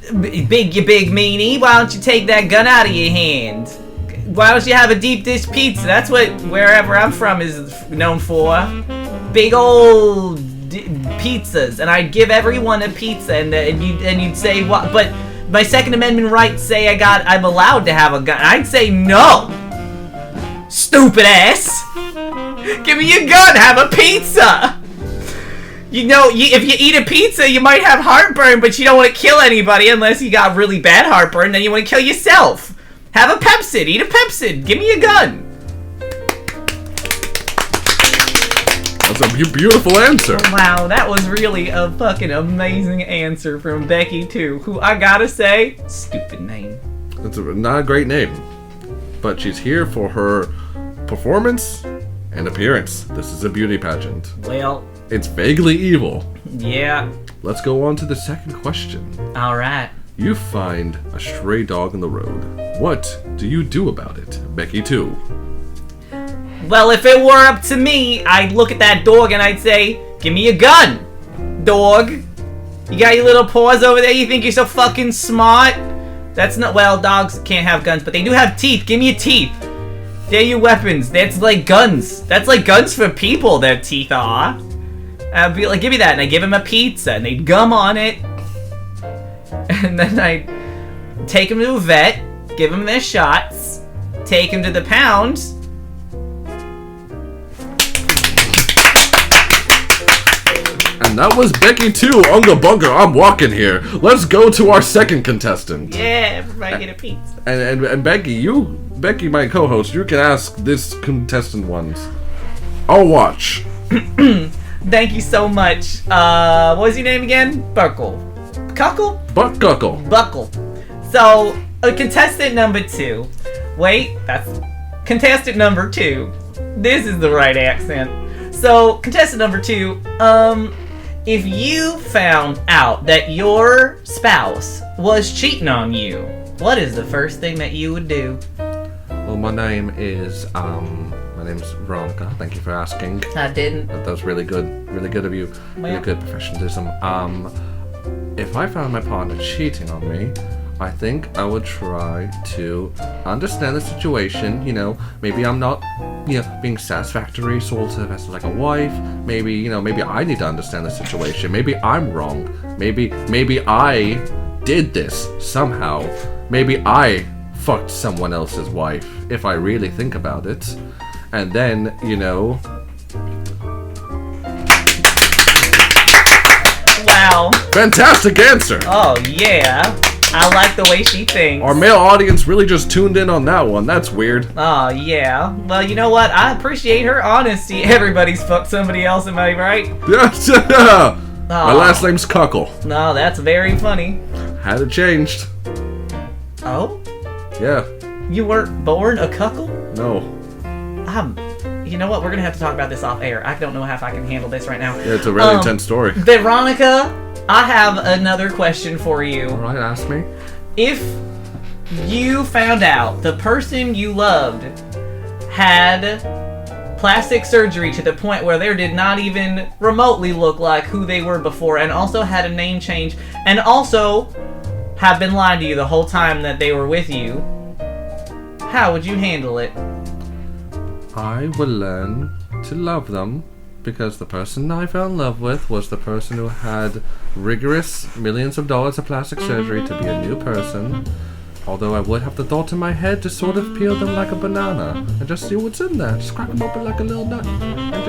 you big meanie, why don't you take that gun out of your hand? Why don't you have a deep dish pizza? That's what wherever I'm from is known for. Big old pizzas, and I'd give everyone a pizza, and you'd say what? But my Second Amendment rights say I'm allowed to have a gun. I'd say no, stupid ass. Give me your gun. Have a pizza. If you eat a pizza, you might have heartburn, but you don't want to kill anybody unless you got really bad heartburn. Then you want to kill yourself. Have a Pepsid. Eat a Pepsid. Give me a gun. That's a beautiful answer. Wow, that was really a fucking amazing answer from Becky too. Who I gotta say, stupid name. That's not a great name, but she's here for her performance and appearance. This is a beauty pageant. Well, It's vaguely evil. yeah. Let's go on to the second question. All right. You find a stray dog in the road. What do you do about it? Becky too. Well, if it were up to me, I'd look at that dog and I'd say, give me a gun, dog. You got your little paws over there? You think you're so fucking smart? That's not... Well, dogs can't have guns, but they do have teeth. Give me your teeth. They're your weapons. That's like guns. That's like guns for people, their teeth are. I'd be like, give me that. And I give him a pizza, and they'd gum on it. And then I'd take him to a vet, give him their shots, take him to the pound. And that was Becky too. Unga bunga, I'm walking here. Let's go to our second contestant. Yeah, everybody get a pizza. And Becky, my co-host, you can ask this contestant ones. I'll watch. Thank you so much. What was your name again? Buckle. Cuckle? Buck Cuckle. Buckle. So, contestant number 2. Wait, that's contestant number 2. This is the right accent. So, contestant number 2, if you found out that your spouse was cheating on you, what is the first thing that you would do? Well, my name's Veronica. Thank you for asking. I didn't. That was really good of you. Really good professionalism. If I found my partner cheating on me, I think I would try to understand the situation. Maybe I'm not, being satisfactory sort of as like a wife. Maybe I need to understand the situation. Maybe I'm wrong. Maybe I did this somehow. Maybe I fucked someone else's wife, if I really think about it. And then, Wow. Fantastic answer! Oh, yeah. I like the way she thinks. Our male audience really just tuned in on that one. That's weird. Oh, yeah. Well, you know what? I appreciate her honesty. Everybody's fucked somebody else, am I right? Yes. My last name's Cuckle. No, that's very funny. Had it changed. Oh? Yeah. You weren't born a cuckle? No. You know what? We're gonna have to talk about this off air. I don't know if I can handle this right now. Yeah, it's a really intense story. Veronica, I have another question for you. Alright, ask me. If you found out the person you loved had plastic surgery to the point where they did not even remotely look like who they were before, and also had a name change, and also have been lying to you the whole time that they were with you, how would you handle it? I would learn to love them because the person I fell in love with was the person who had rigorous millions of dollars of plastic surgery to be a new person. Although I would have the thought in my head to sort of peel them like a banana and just see what's in there. Just crack them open like a little nut and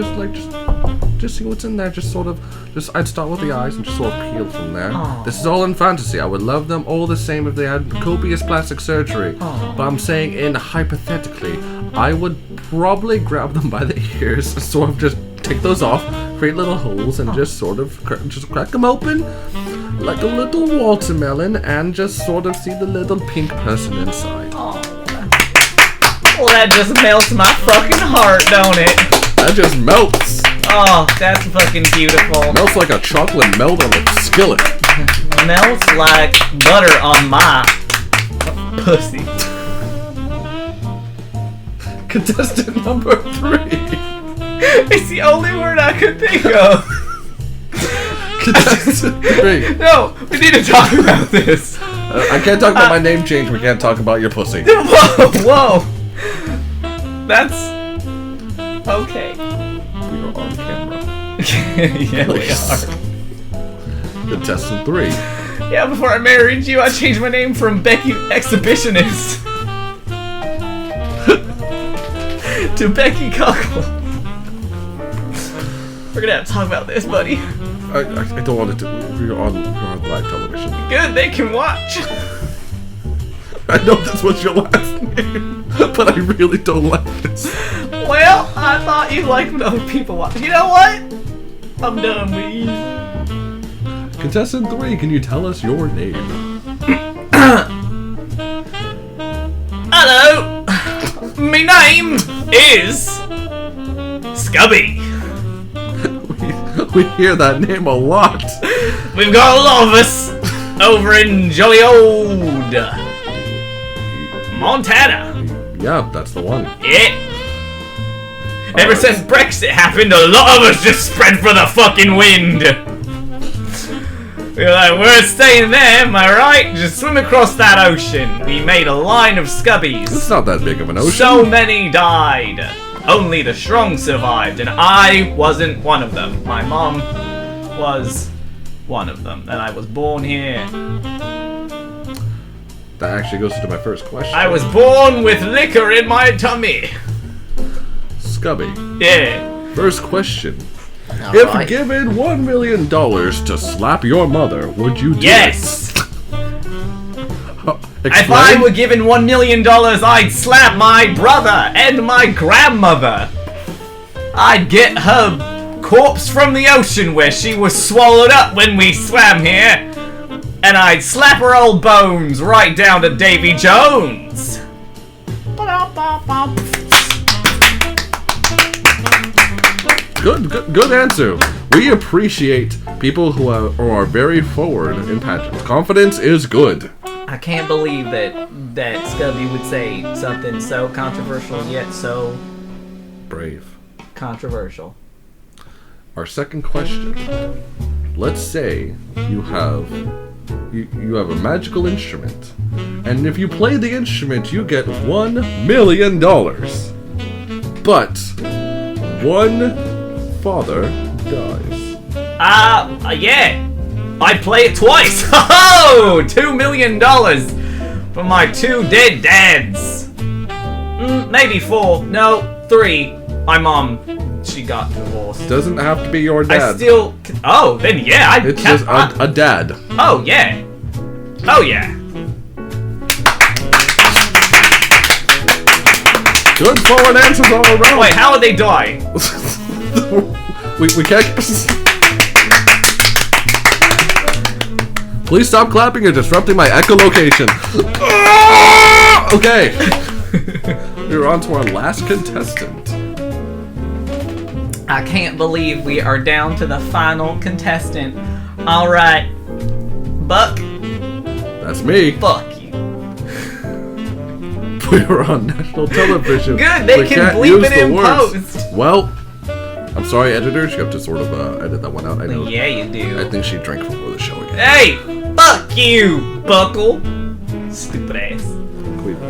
just see what's in there. I'd start with the eyes and just sort of peel from there. Aww. This is all in fantasy. I would love them all the same if they had copious plastic surgery. Aww. But I'm saying hypothetically, I would probably grab them by the ears and sort of just take those off, create little holes, and just sort of crack them open like a little watermelon and just sort of see the little pink person inside. Oh. Well, that just melts my fucking heart, don't it? That just melts. Oh, that's fucking beautiful. Melts like a chocolate melt on a skillet. Melts like butter on my pussy. Contestant number 3. It's the only word I could think of. Contestant 3. No, we need to talk about this. I can't talk about my name change. We can't talk about your pussy. Whoa. That's okay. We are on camera. Yeah, we are. Contestant 3. Yeah, before I married you, I changed my name from Becky Exhibitionist to Becky Cockle. We're gonna have to talk about this, buddy. I don't want it to. We're on live television. Good, they can watch. I know this was your last name, but I really don't like this. Well, I thought you liked when other people watch. You know what? I'm done with you. Contestant 3, can you tell us your name? Hello. My name is Scubby. We hear that name a lot. We've got a lot of us over in jolly old Montana. Yeah, that's the one. Yeah. Ever since Brexit happened, a lot of us just spread for the fucking wind. We're like, we're staying there, am I right? Just swim across that ocean. We made a line of scubbies. It's not that big of an ocean. So many died. Only the strong survived, and I wasn't one of them. My mom was one of them, and I was born here. That actually goes to my first question. I was born with liquor in my tummy. Scubby. Yeah. First question. All If right. given $1 million to slap your mother, would you do Yes. it? If I were given $1 million, I'd slap my brother and my grandmother. I'd get her corpse from the ocean where she was swallowed up when we swam here, and I'd slap her old bones right down to Davy Jones. Good answer. We appreciate people who are very forward in pageants. Confidence is good. I can't believe that Scubby would say something so controversial yet so Brave. controversial. Our second question. Let's say you have a magical instrument, and if you play the instrument, you get $1 million. But one father dies. Yeah. I'd play it twice. Oh, $2 million for my 2 dead dads. Maybe 4. No, 3. My mom, she got divorced. Doesn't have to be your dad. I still. Oh, then yeah. It's just a dad. Oh yeah. Oh yeah. Good forward answers all around. Wait, how would they die? we can't. Please stop clapping. You're disrupting my echolocation. Okay. We're on to our last contestant. I can't believe we are down to the final contestant. All right, Buck. That's me. Fuck you. We were on national television. Good, they can bleep it in post. Well, I'm sorry, editors. You have to sort of edit that one out. I know. Yeah, you do. I think she drank before the show again. Hey, fuck you, Buckle. Stupid ass.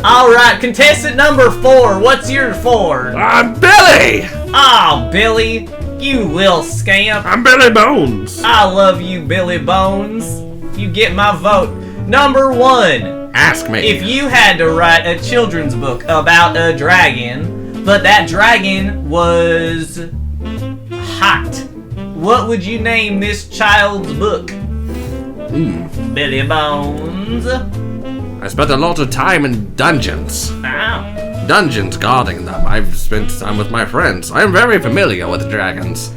All right, contestant number 4. What's your 4? I'm Billy. Oh, Billy, you little scamp. I'm Billy Bones. I love you, Billy Bones. You get my vote. Number 1. Ask me. If you had to write a children's book about a dragon, but that dragon was hot, what would you name this child's book? Billy Bones. I spent a lot of time in dungeons. Ow. Dungeons guarding them. I've spent time with my friends. I'm very familiar with dragons.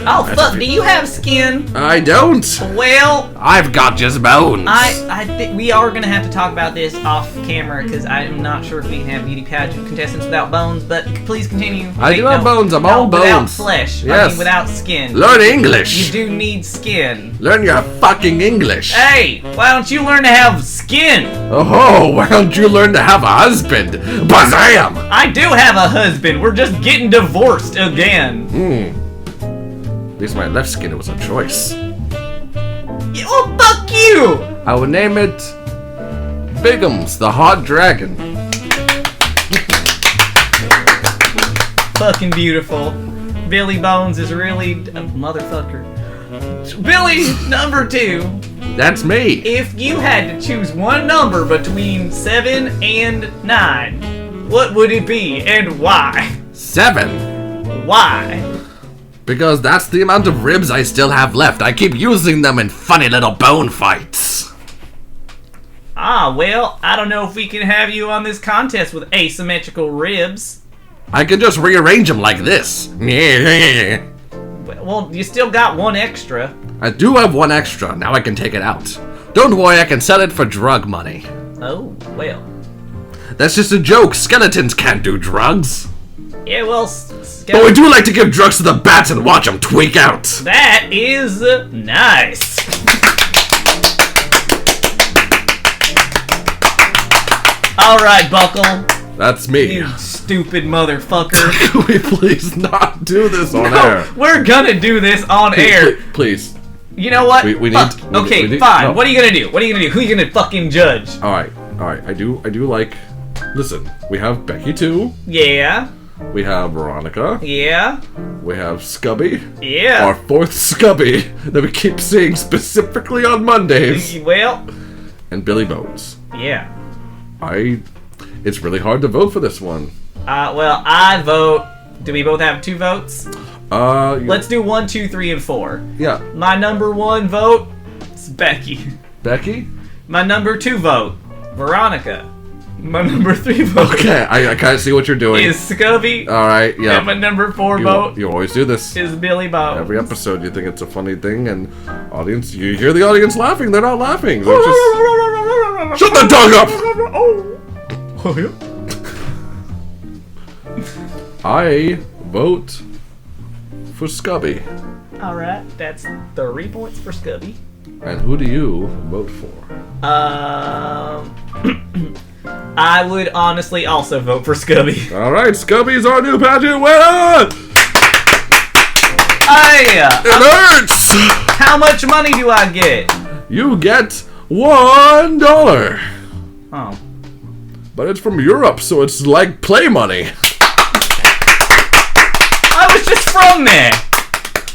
Oh, fuck, do you have skin? I don't. Well, I've got just bones. I think we are going to have to talk about this off camera, because I'm not sure if we can have beauty pageant contestants without bones, but please continue. I do have bones. I'm all bones. Without flesh. Yes. I mean, without skin. Learn English. You do need skin. Learn your fucking English. Hey, why don't you learn to have skin? Oh, why don't you learn to have a husband? Bazam! I do have a husband. We're just getting divorced again. At least my left skin was a choice. Oh, fuck you! I would name it Bigums, the Hot Dragon. Fucking beautiful. Billy Bones is really a motherfucker. Billy, number 2. That's me. If you had to choose one number between 7 and 9, what would it be and why? 7. Why? Because that's the amount of ribs I still have left. I keep using them in funny little bone fights. Ah, well, I don't know if we can have you on this contest with asymmetrical ribs. I can just rearrange them like this. Well, you still got one extra. I do have one extra. Now I can take it out. Don't worry, I can sell it for drug money. Oh, well. That's just a joke. Skeletons can't do drugs. Yeah, well, But we do like to give drugs to the bats and watch them tweak out. That is nice. All right, Buckle. That's me. You stupid motherfucker. Can we please not do this on air? We're gonna do this on air. Please. You know what? We need. Okay, we need, fine. no. What are you gonna do? What are you gonna do? Who are you gonna fucking judge? All right. I do like. Listen, we have Becky too. Yeah. We have Veronica. Yeah. We have Scubby. Yeah. Our 4th Scubby that we keep seeing specifically on Mondays. Well. And Billy Bones. Yeah. It's really hard to vote for this one. Well, I vote. Do we both have 2 votes? Let's do 1, 2, 3, and 4. Yeah. My number 1 vote is Becky. Becky? My number 2 vote, Veronica. My number 3 vote. Okay, I kind of see what you're doing. Is Scubby. All right, yeah. And my number 4 vote. You always do this. Is Billy Bones. Every episode, you think it's a funny thing, and audience, you hear the audience laughing. They're not laughing. They're just. Shut the dog up! I vote for Scubby. All right, that's 3 points for Scubby. And who do you vote for? I would honestly also vote for Scubby. All right, Scubby's our new pageant winner. It hurts. How much money do I get? You get $1. Oh. But it's from Europe, so it's like play money. I was just from there.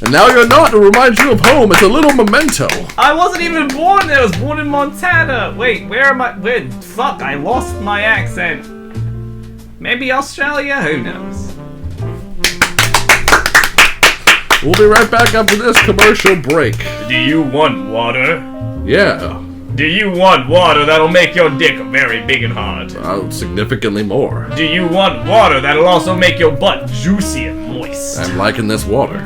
And now you're not. It reminds you of home. It's a little memento. I wasn't even born there. I was born in Montana. Wait, where am I? Where? Fuck, I lost my accent. Maybe Australia? Who knows? We'll be right back after this commercial break. Do you want water? Yeah. Do you want water that'll make your dick very big and hard? Significantly more. Do you want water that'll also make your butt juicy and moist? I'm liking this water.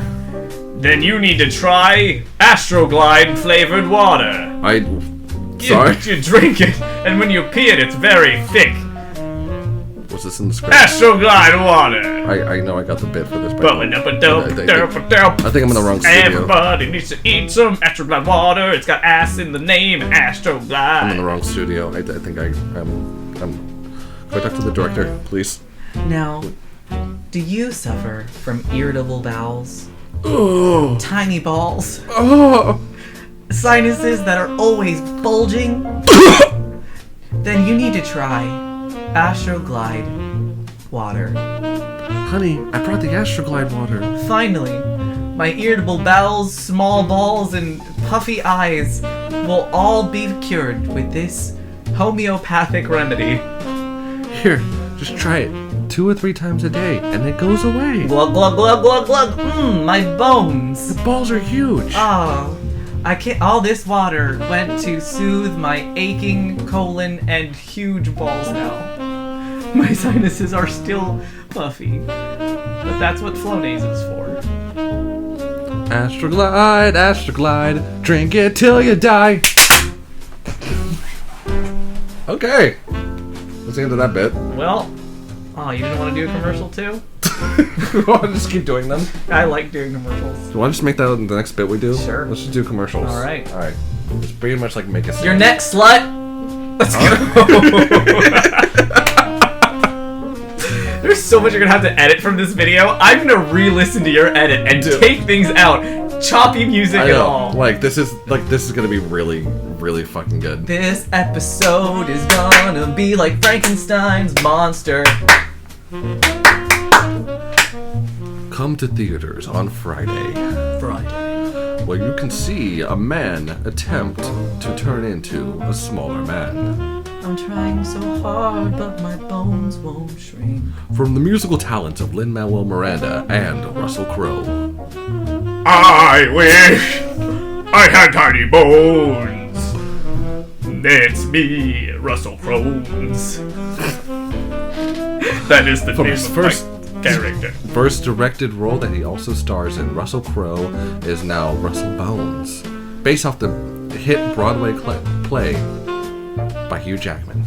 Then you need to try Astroglide flavored water. Sorry? You drink it, and when you pee it, it's very thick. Was this in the script? Astroglide water. I know I got the bit for this, but I think I'm in the wrong studio. Everybody needs to eat some Astroglide water. It's got ass in the name, Astroglide. I'm in the wrong studio. I think I'm. Go talk to the director, please. Now, do you suffer from irritable bowels? Oh. Tiny balls? Oh. Sinuses that are always bulging? Then you need to try Astroglide water. Honey, I brought the Astroglide water. Finally, my irritable bowels, small balls, and puffy eyes will all be cured with this homeopathic remedy. Here, just try it 2 or 3 times a day, and it goes away. Glug, glug, glug, glug, glug. My bones. The balls are huge. Oh, I can't. All this water went to soothe my aching colon and huge balls now. My sinuses are still puffy, but that's what Flonase is for. Astroglide, Astroglide, drink it till you die. Okay. That's the end of that bit. Well, oh, you didn't want to do a commercial too? I'll just keep doing them. I like doing commercials. Do you want to just make that the next bit we do? Sure. Let's just do commercials. Alright. Alright. It's pretty much like make a scene. Your next slut! Let's go! There's so much you're gonna have to edit from this video. I'm gonna re-listen to your edit and take things out. Choppy music and all. Like this is gonna be really, really fucking good. This episode is gonna be like Frankenstein's monster. Come to theaters on Friday, where you can see a man attempt to turn into a smaller man. I'm trying so hard, but my bones won't shrink. From the musical talents of Lin-Manuel Miranda and Russell Crowe. I wish I had tiny bones. It's me, Russell Crowe. That is the name of my character. First directed role that he also stars in, Russell Crowe is now Russell Bones, based off the hit Broadway play by Hugh Jackman.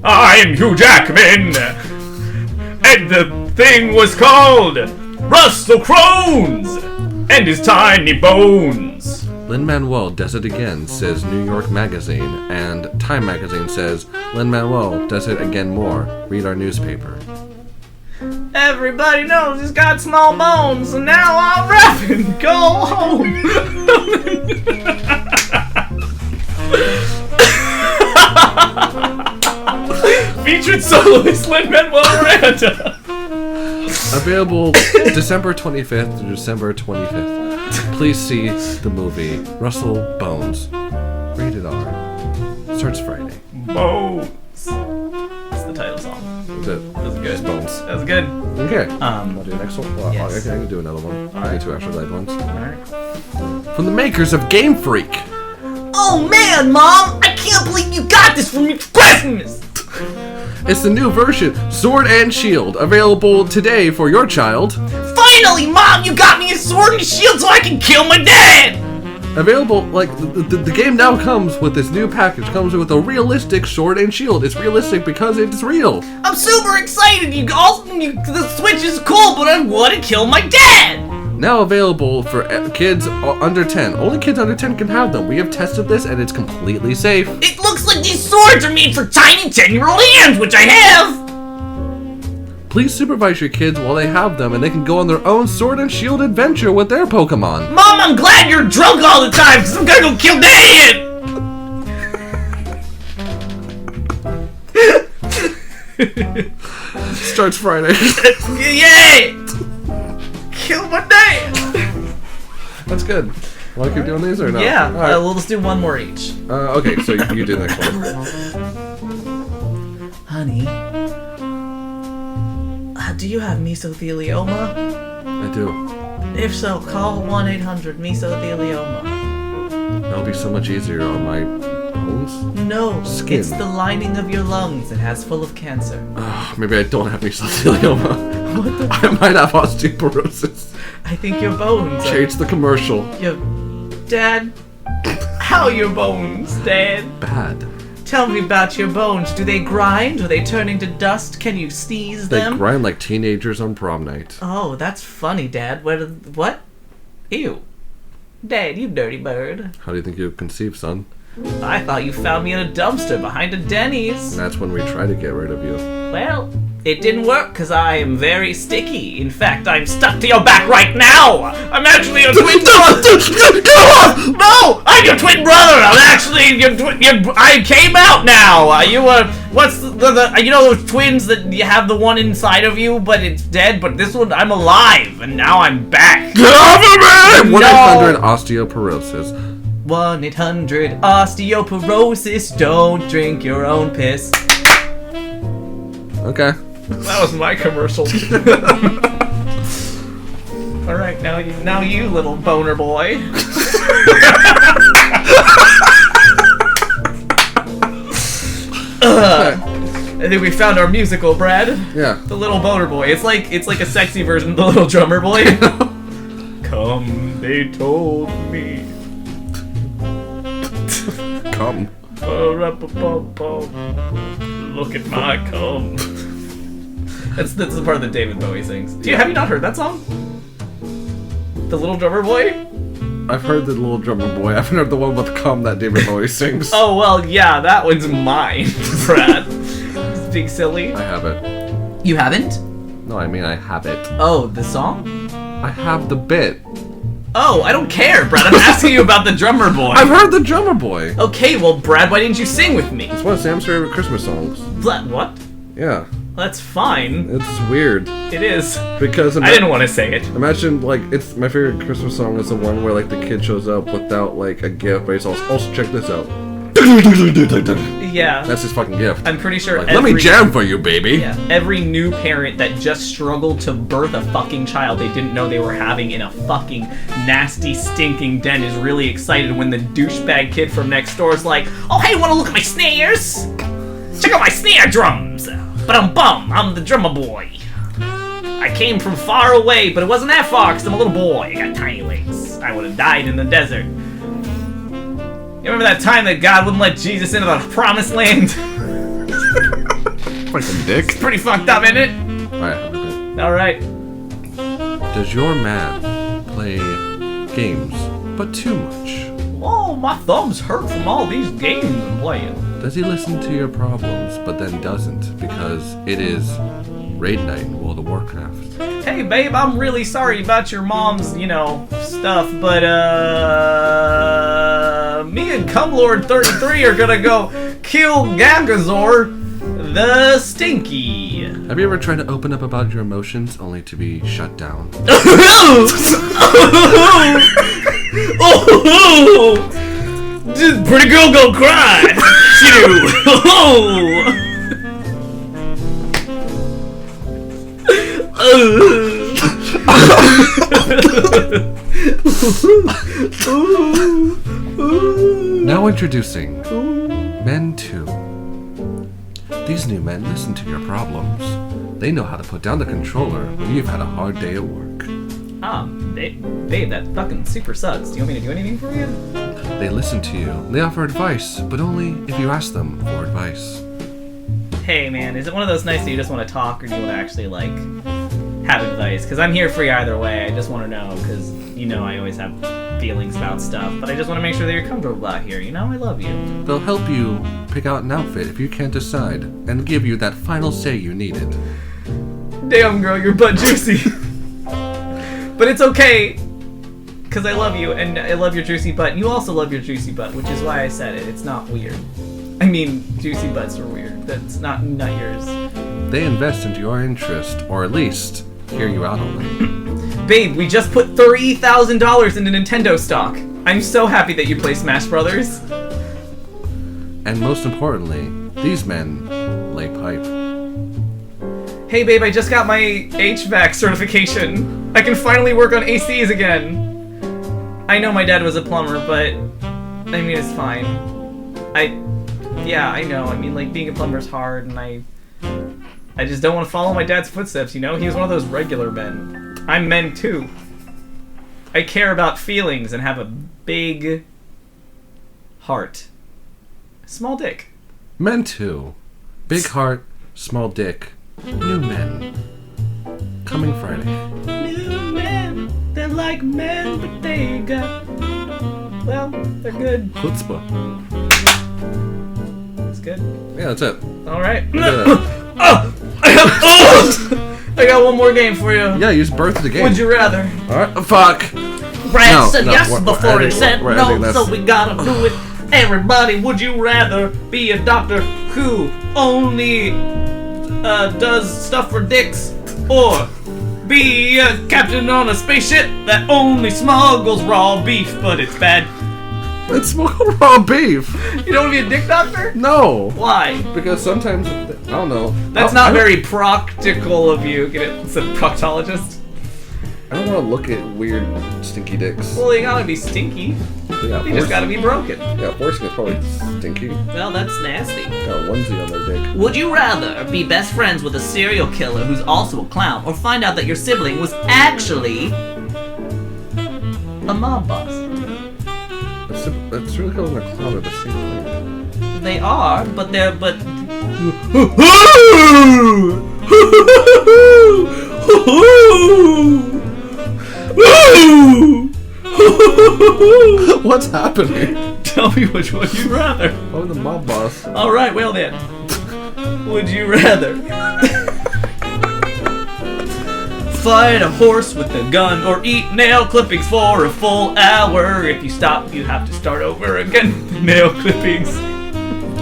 I'm Hugh Jackman, and the thing was called Russell Crowe and his tiny bones. Lin-Manuel does it again, says New York Magazine, and Time Magazine says Lin-Manuel does it again more. Read our newspaper. Everybody knows he's got small bones, so now I'll rap and go home. Featured soloist Lin-Manuel Miranda. Available December 25th to December 25th. Please see the movie Russell Bones. Rated R. Starts Friday. Bones. That's the title song. That's it. That was good. Just Bones. That was good. Okay. I'll do the next one. Well, yes. I can do another one. I need 2 extra light ones. Alright. From the makers of Game Freak. Oh man, Mom! I can't believe you got this for me for Christmas! It's the new version, Sword and Shield, available today for your child. Finally, Mom, you got me a sword and a shield so I can kill my dad! Available, like, the game now comes with this new package, comes with a realistic sword and shield. It's realistic because it's real. I'm super excited! The Switch is cool, but I want to kill my dad! Now available for kids under 10. Only kids under 10 can have them. We have tested this and it's completely safe. It looks like these swords are made for tiny 10-year-old hands, which I have! Please supervise your kids while they have them and they can go on their own sword and shield adventure with their Pokemon. Mom, I'm glad you're drunk all the time, because I'm gonna go kill Dad! Starts Friday. Yay! Kill my dad! That's good. Want to keep doing these or no? Yeah, right. we'll just do one more each. Okay, so you do the next one. Honey, do you have mesothelioma? I do. If so, call 1-800-mesothelioma. That'll be so much easier on my bones. No, Skin. it's the lining of your lungs. It has full of cancer. Maybe I don't have mesothelioma. I might have osteoporosis. I think your bones are... Change the commercial. Dad? How are your bones, Dad? Bad. Tell me about your bones. Do they grind? Are they turning to dust? Can you sneeze They them? grind like teenagers on prom night. Oh, that's funny, Dad. What? Ew. Dad, you dirty bird. How do you think you conceived, son? I thought you found me in a dumpster behind a Denny's. And that's when we try to get rid of you. Well, it didn't work because I am very sticky. In fact, I'm stuck to your back right now. I'm actually your twin brother. No, I'm your twin brother. I'm actually your I came out now. You were what's the you know those twins that you have the one inside of you, but it's dead. But this one, I'm alive, and now I'm back. Government! 1-800 osteoporosis. 1-800 osteoporosis. Don't drink your own piss. Okay. That was my commercial. All right, now you little boner boy. I think we found our musical, Brad. Yeah. The little boner boy. It's like a sexy version of the little drummer boy. Come, they told me. Come. Look at my cum. That's the part that David Bowie sings. Have you not heard that song? The Little Drummer Boy? I've heard the little drummer boy. I haven't heard the one with "Come" that David Bowie sings. Oh well, yeah, that one's mine, Brad. Big silly. I have it. You haven't? No, I mean I have it. Oh, the song? I have the bit. Oh, I don't care, Brad. I'm asking you about the drummer boy. I've heard the drummer boy. Okay, well, Brad, why didn't you sing with me? It's one of Sam's favorite Christmas songs. What? Yeah. That's fine. It's weird. It is. Because I didn't want to say it. Imagine, like, it's my favorite Christmas song is the one where, like, the kid shows up without, like, a gift, but he's also check this out. Yeah. That's his fucking gift. I'm pretty sure Like, let me jam for you, baby. Yeah, every new parent that just struggled to birth a fucking child they didn't know they were having in a fucking nasty, stinking den is really excited when the douchebag kid from next door is like, oh, hey, wanna look at my snares? Check out my snare drums. Ba-dum-bum, I'm the drummer boy. I came from far away, but it wasn't that far because I'm a little boy. I got tiny legs. I would have died in the desert. You remember that time that God wouldn't let Jesus into the promised land? Fucking dick. It's pretty fucked up, isn't it? Alright. Alright. Does your man play games, but too much? Oh, my thumbs hurt from all these games I'm playing. Does he listen to your problems, but then doesn't because it is raid night in World of Warcraft? Hey, babe, I'm really sorry about your mom's, stuff, but, me and Cumlord 33 are gonna go kill Gangazor the Stinky. Have you ever tried to open up about your emotions only to be shut down? This pretty girl gonna cry. She do. Now introducing Men 2. These new men listen to your problems. They know how to put down the controller when you've had a hard day at work. Babe, that fucking super sucks. Do you want me to do anything for you? They listen to you. They offer advice, but only if you ask them for advice. Hey, man, is it one of those nights that you just want to talk, or do you want to actually, have advice? Because I'm here for you either way. I just want to know, because, I always have feelings about stuff, but I just want to make sure that you're comfortable out here, I love you. They'll help you pick out an outfit if you can't decide, and give you that final say you needed. Damn, girl, your butt juicy. But it's okay, because I love you, and I love your juicy butt, and you also love your juicy butt, which is why I said it. It's not weird. I mean, juicy butts are weird. That's not yours. They invest into your interest, or at least hear you out on them. Babe, we just put $3,000 into Nintendo stock. I'm so happy that you play Smash Brothers. And most importantly, these men lay pipe. Hey babe, I just got my HVAC certification. I can finally work on ACs again. I know my dad was a plumber, but I mean, it's fine. Yeah, I know. I mean, like, being a plumber's hard, and I just don't want to follow my dad's footsteps, you know? He was one of those regular men. I'm men, too. I care about feelings and have a big heart. Small dick. Men too. Big heart, small dick. New men. Coming Friday. New men, they're like men, but they got... Well, they're good. Chutzpah. It's good. Yeah, that's it. Alright. Yeah, I got one more game for you. you just birthed the game. Would you rather? Alright, fuck. Brad No, said no, yes we're before he ending- said we're no, ending this. so we gotta do it. Everybody, would you rather be a doctor who only does stuff for dicks, or be a captain on a spaceship that only smuggles raw beef, but it's bad? Let's smoke raw beef. You don't want to be a dick doctor? No. Why? Because sometimes, I don't know. That's not very practical of you. Get it? It's a proctologist. I don't want to look at weird, stinky dicks. Well, you gotta be stinky. Yeah, You just gotta be broken. Yeah, forcing is probably stinky. Well, that's nasty. Got a onesie on their dick. Would you rather be best friends with a serial killer who's also a clown, or find out that your sibling was actually a mob boss? That's really cool and a clown are the same thing. They are, but they're What's happening? Tell me which one you'd rather. I'm the mob boss. Alright, well then. Would you rather fight a horse with a gun, or eat nail clippings for a full hour? If you stop, you have to start over again. Nail clippings.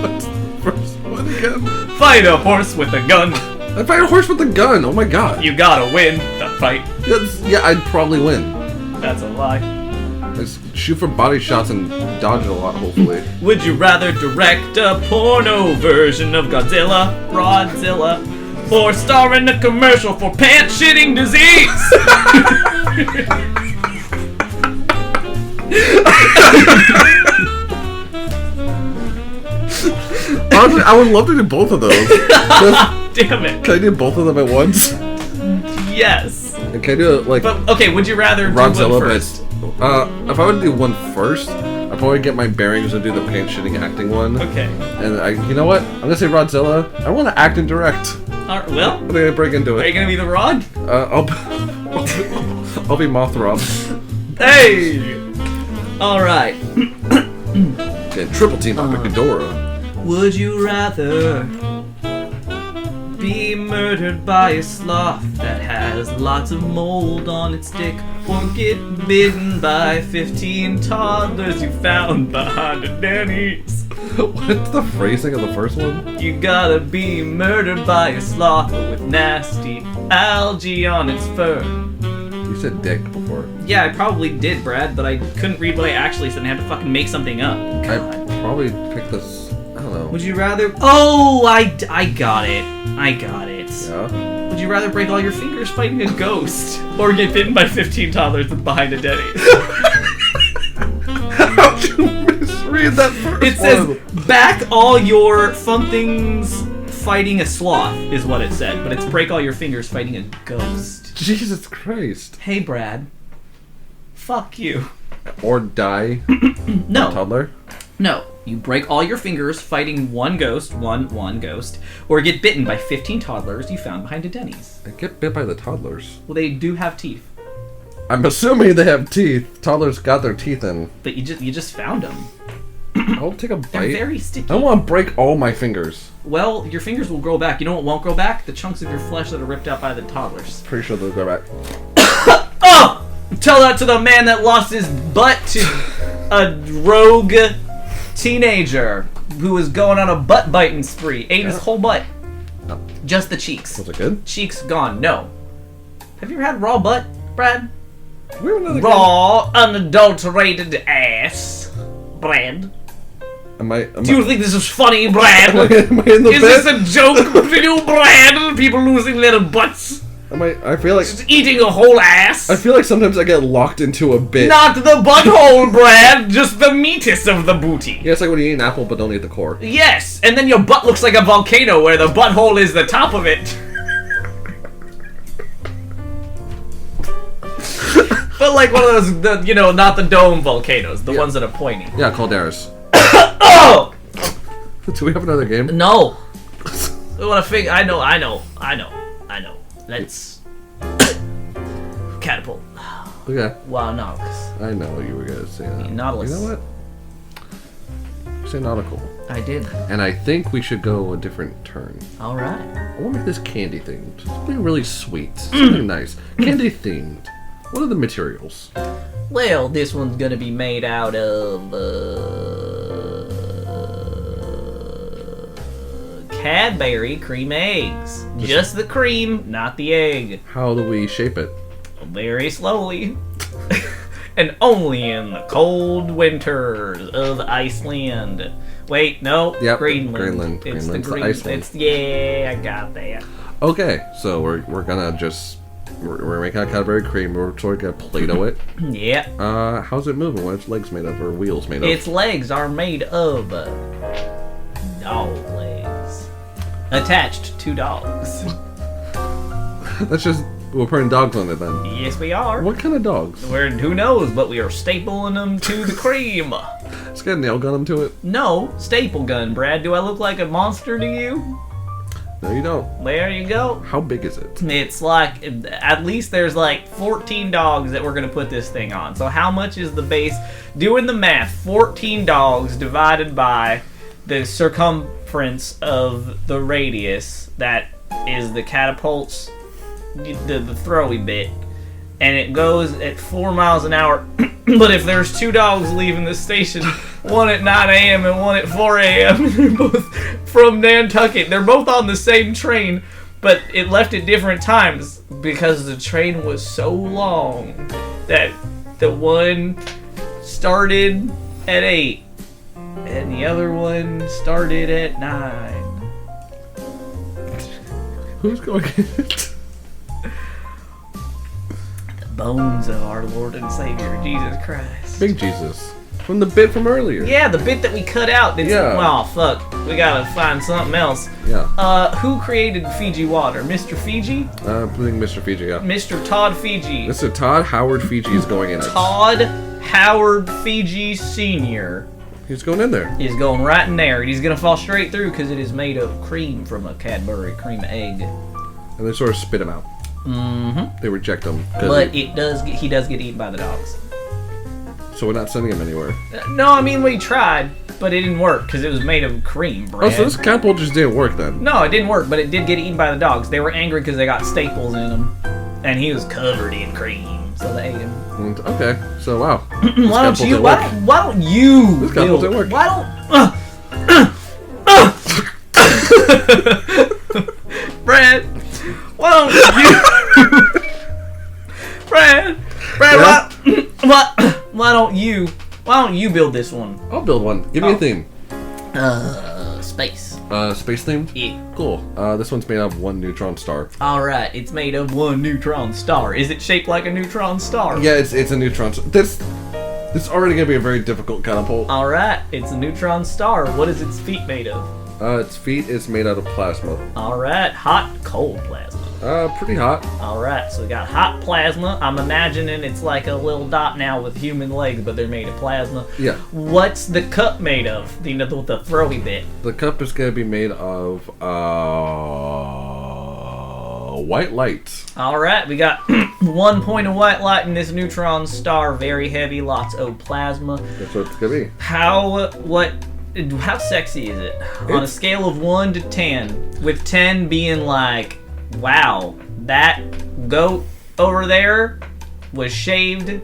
What's the first one again? Fight a horse with a gun. I fight a horse with a gun. Oh my god. You gotta win the fight. Yeah, I'd probably win. That's a lie. Just shoot for body shots and dodge it a lot, hopefully. Would you rather direct a porno version of Godzilla, Rodzilla, or star in a commercial for pants shitting disease? Honestly, I would love to do both of those. Damn it. Can I do both of them at once? Yes. And can I do it like But okay, would you rather do Rodzilla, one first? but if I would do one first, I'd probably get my bearings and do the paint shitting acting one. Okay. And you know what? I'm gonna say Rodzilla. I want to act and direct. Alright, well, I'm gonna break into are you it. gonna be the Rod? I'll be Mothra. Hey! Alright. Okay, triple team Epic Ghidorah. Would you rather be murdered by a sloth that has lots of mold on its dick, or get bitten by 15 toddlers you found behind a Denny's? What's the phrasing of the first one? You gotta be murdered by a sloth with nasty algae on its fur. You said dick before. Yeah, I probably did, Brad, but I couldn't read what I actually said and I had to fucking make something up. I'd probably pick this. I don't know. Would you rather... Oh, I got it. I got it. Yeah. Would you rather break all your fingers fighting a ghost, or get bitten by 15 toddlers behind a Denny's? How'd you misread that first It says, one? back all your fun things fighting a sloth, is what it said, but it's break all your fingers fighting a ghost. Jesus Christ. Hey, Brad. Fuck you. Or die. No. Toddler. No. You break all your fingers fighting one ghost, one ghost, or get bitten by 15 toddlers you found behind a Denny's. I get bit by the toddlers. Well, they do have teeth, I'm assuming they have teeth. Toddlers got their teeth in. but you just found them. I'll take a They're bite. very sticky. I want to break all my fingers. Well, your fingers will grow back. You know what won't grow back? The chunks of your flesh that are ripped out by the toddlers. Pretty sure they'll go back. Oh! Tell that to the man that lost his butt to a rogue teenager who was going on a butt biting spree. Ate his whole butt. Oh. Just the cheeks. Was it good? Cheeks gone. No. Have you ever had raw butt, Brad? We have another Raw, unadulterated ass. Brad. Am I Do you think this is funny, Brad? am I in the Is bed? this a joke for you, Brad? People losing little butts? I feel like Just eating a whole ass. I feel like sometimes I get locked into a bit. Not the butthole, Brad. Just the meatus of the booty. Yeah, it's like when you eat an apple but don't eat the core. Yes, and then your butt looks like a volcano where the butthole is the top of it. But like one of those, not the dome volcanoes, the ones that are pointy. Yeah, calderas. Oh! Do we have another game? No. I want to figure. I know. Let's catapult. Okay. Wow, Nautilus. I know you were gonna say that. Nautilus. You know what? Say nautical. I did. And I think we should go a different turn. All right. I want to make this candy themed. Something really sweet. Something nice. Candy themed. What are the materials? Well, this one's gonna be made out of Cadbury cream eggs. Just the cream, not the egg. How do we shape it? Very slowly. And only in the cold winters of Iceland. Wait, no, Yep, Greenland. Greenland's the the Iceland. Yeah, I got that. Okay, so we're gonna just we're making a Cadbury cream. We're sort of gonna Play-Doh it. Yeah. How's it moving? What its legs made of or wheels made of? Its legs are made of dog legs. Attached to dogs. That's just we're putting dogs on it then. Yes, we are. What kind of dogs? Who knows, but we are stapling them to the cream. Let's get a nail gun to it. No, staple gun, Brad. Do I look like a monster to you? No, you don't. There you go. How big is it? It's like, at least there's like 14 dogs that we're going to put this thing on. So how much is the base? Doing the math, 14 dogs divided by the circumference of the radius that is the catapult's, the throwy bit. And it goes at 4 miles an hour. But if there's 2 dogs leaving the station, one at 9 a.m. and one at 4 a.m., they're both from Nantucket. They're both on the same train, but it left at different times because the train was so long that the one started at 8 and the other one started at 9. Who's going? Bones of our Lord and Savior, Jesus Christ. Big Jesus. From the bit from earlier. Yeah, the bit that we cut out. Yeah. Well, fuck. We gotta find something else. Yeah. Who created Fiji water? Mr. Fiji? I think Mr. Fiji, yeah. Mr. Todd Fiji. Mr. Todd Howard Fiji is going in it. Todd Howard Fiji Sr. He's going in there. is going right in there. He's gonna fall straight through because it is made of cream from a Cadbury cream egg. And they sort of spit him out. Mm-hmm. They reject him. But he does get eaten by the dogs. So we're not sending him anywhere. No, I mean, we tried, but it didn't work because it was made of cream, Brad. Oh, so this catapult just didn't work then? No, it didn't work, but it did get eaten by the dogs. They were angry because they got staples in them, and he was covered in cream, so they ate him. Okay, so wow. Why don't you? Why don't you? This catapult didn't work. Why don't? Brad, why don't you? Brad, Yeah? why don't you build this one? I'll build one. Give me a theme. Space. Space theme? Yeah. Cool. This one's made out of 1 neutron star. All right, it's made of 1 neutron star. Is it shaped like a neutron star? Yeah, it's a neutron star. This is already gonna be a very difficult catapult. All right, it's a neutron star. What is its feet made of? Its feet is made out of plasma. All right, hot, cold plasma. Pretty hot. All right, so we got hot plasma. I'm imagining it's like a little dot now with human legs, but they're made of plasma. Yeah. What's the cup made of? With the throwy bit. The cup is gonna be made of white light. All right, we got 1 point of white light in this neutron star. Very heavy, lots of plasma. That's what it's gonna be. How sexy is it? On a scale of 1 to 10, with 10 being like, wow, that goat over there was shaved,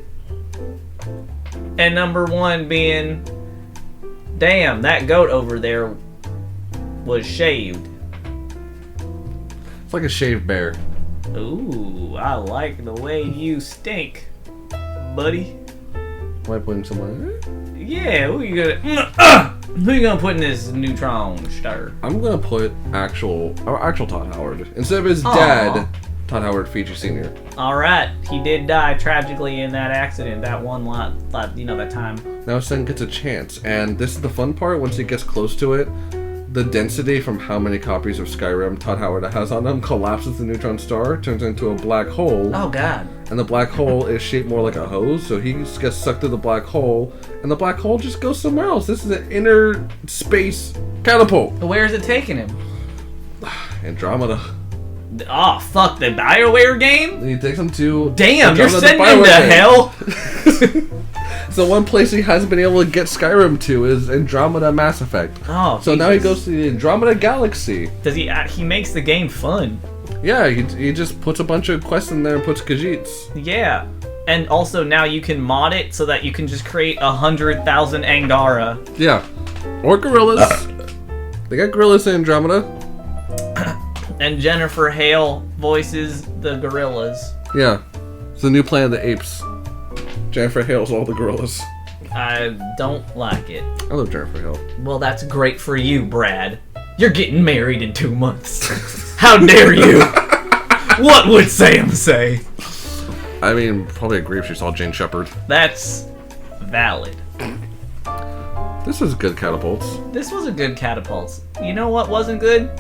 and number 1 being, damn, that goat over there was shaved. It's like a shaved bear. Ooh, I like the way you stink, buddy. Am I putting someone? Yeah, who you gonna put in this neutron star? I'm gonna put actual Todd Howard instead of his Aw. dad. Todd Howard, Fiji Sr. All right, he did die tragically in that accident. That one lot, that time. Now his son gets a chance, and this is the fun part. Once he gets close to it, the density from how many copies of Skyrim Todd Howard has on them collapses the neutron star, turns into a black hole. Oh God. And the black hole is shaped more like a hose, so he just gets sucked through the black hole, and the black hole just goes somewhere else. This is an inner space catapult. Where is it taking him? Andromeda. Oh fuck, the BioWare game? And he takes him to Damn, you're Andromeda, sending him to BioWare game. hell. So one place he hasn't been able to get Skyrim to is Andromeda Mass Effect. Oh, so now he Jesus. goes to the Andromeda Galaxy. Does he? He makes the game fun. Yeah, he just puts a bunch of quests in there and puts Khajiits. Yeah, and also now you can mod it so that you can just create 100,000 Angara. Yeah, or gorillas. They got gorillas in Andromeda. And Jennifer Hale voices the gorillas. Yeah, it's the new Planet of the Apes. Jennifer Hale's all the gorillas. I don't like it. I love Jennifer Hale. Well, that's great for you, Brad. You're getting married in 2 months. How dare you? What would Sam say? I mean, probably agree if she saw Jane Shepard. That's valid. This is good catapults. This was a good catapult. You know what wasn't good?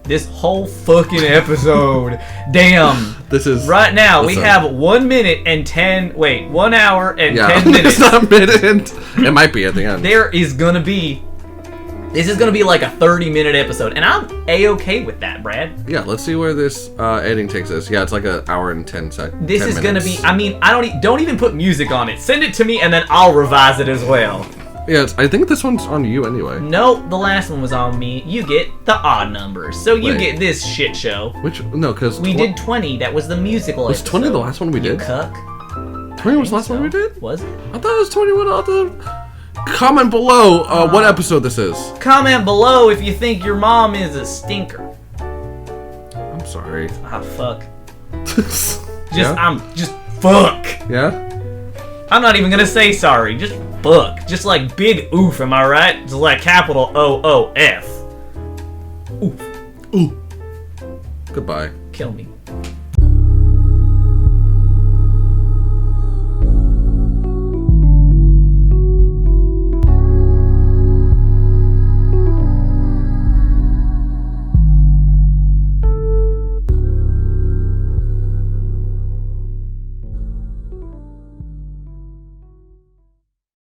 This whole fucking episode. Damn. This is Right now, we listen. have 1 minute and 10. Wait, 1 hour and Yeah, 10 minutes. it's not a minute. It might be at the end. There is gonna be. This is gonna be like a 30-minute episode, and I'm a-okay with that, Brad. Yeah, let's see where this editing takes us. Yeah, it's like an hour and 10 seconds. This is gonna be. I mean, don't even put music on it. Send it to me, and then I'll revise it as well. Yeah, I think this one's on you anyway. No, the last one was on me. You get the odd numbers, so you Wait. get this shit show. Which no, because We did 20. That was the musical. Was 20 the episode. last one we You did? Cuck. 20 was the last one we did. Was it? I thought it was 21. I'll have to comment below what episode this is. Comment below if you think your mom is a stinker. I'm sorry. Ah, fuck. Yeah? Just fuck. Yeah. I'm not even gonna say sorry. Just fuck. Just like big oof. Am I right? Just like capital O-O-F. Oof. Ooh. Goodbye. Kill me.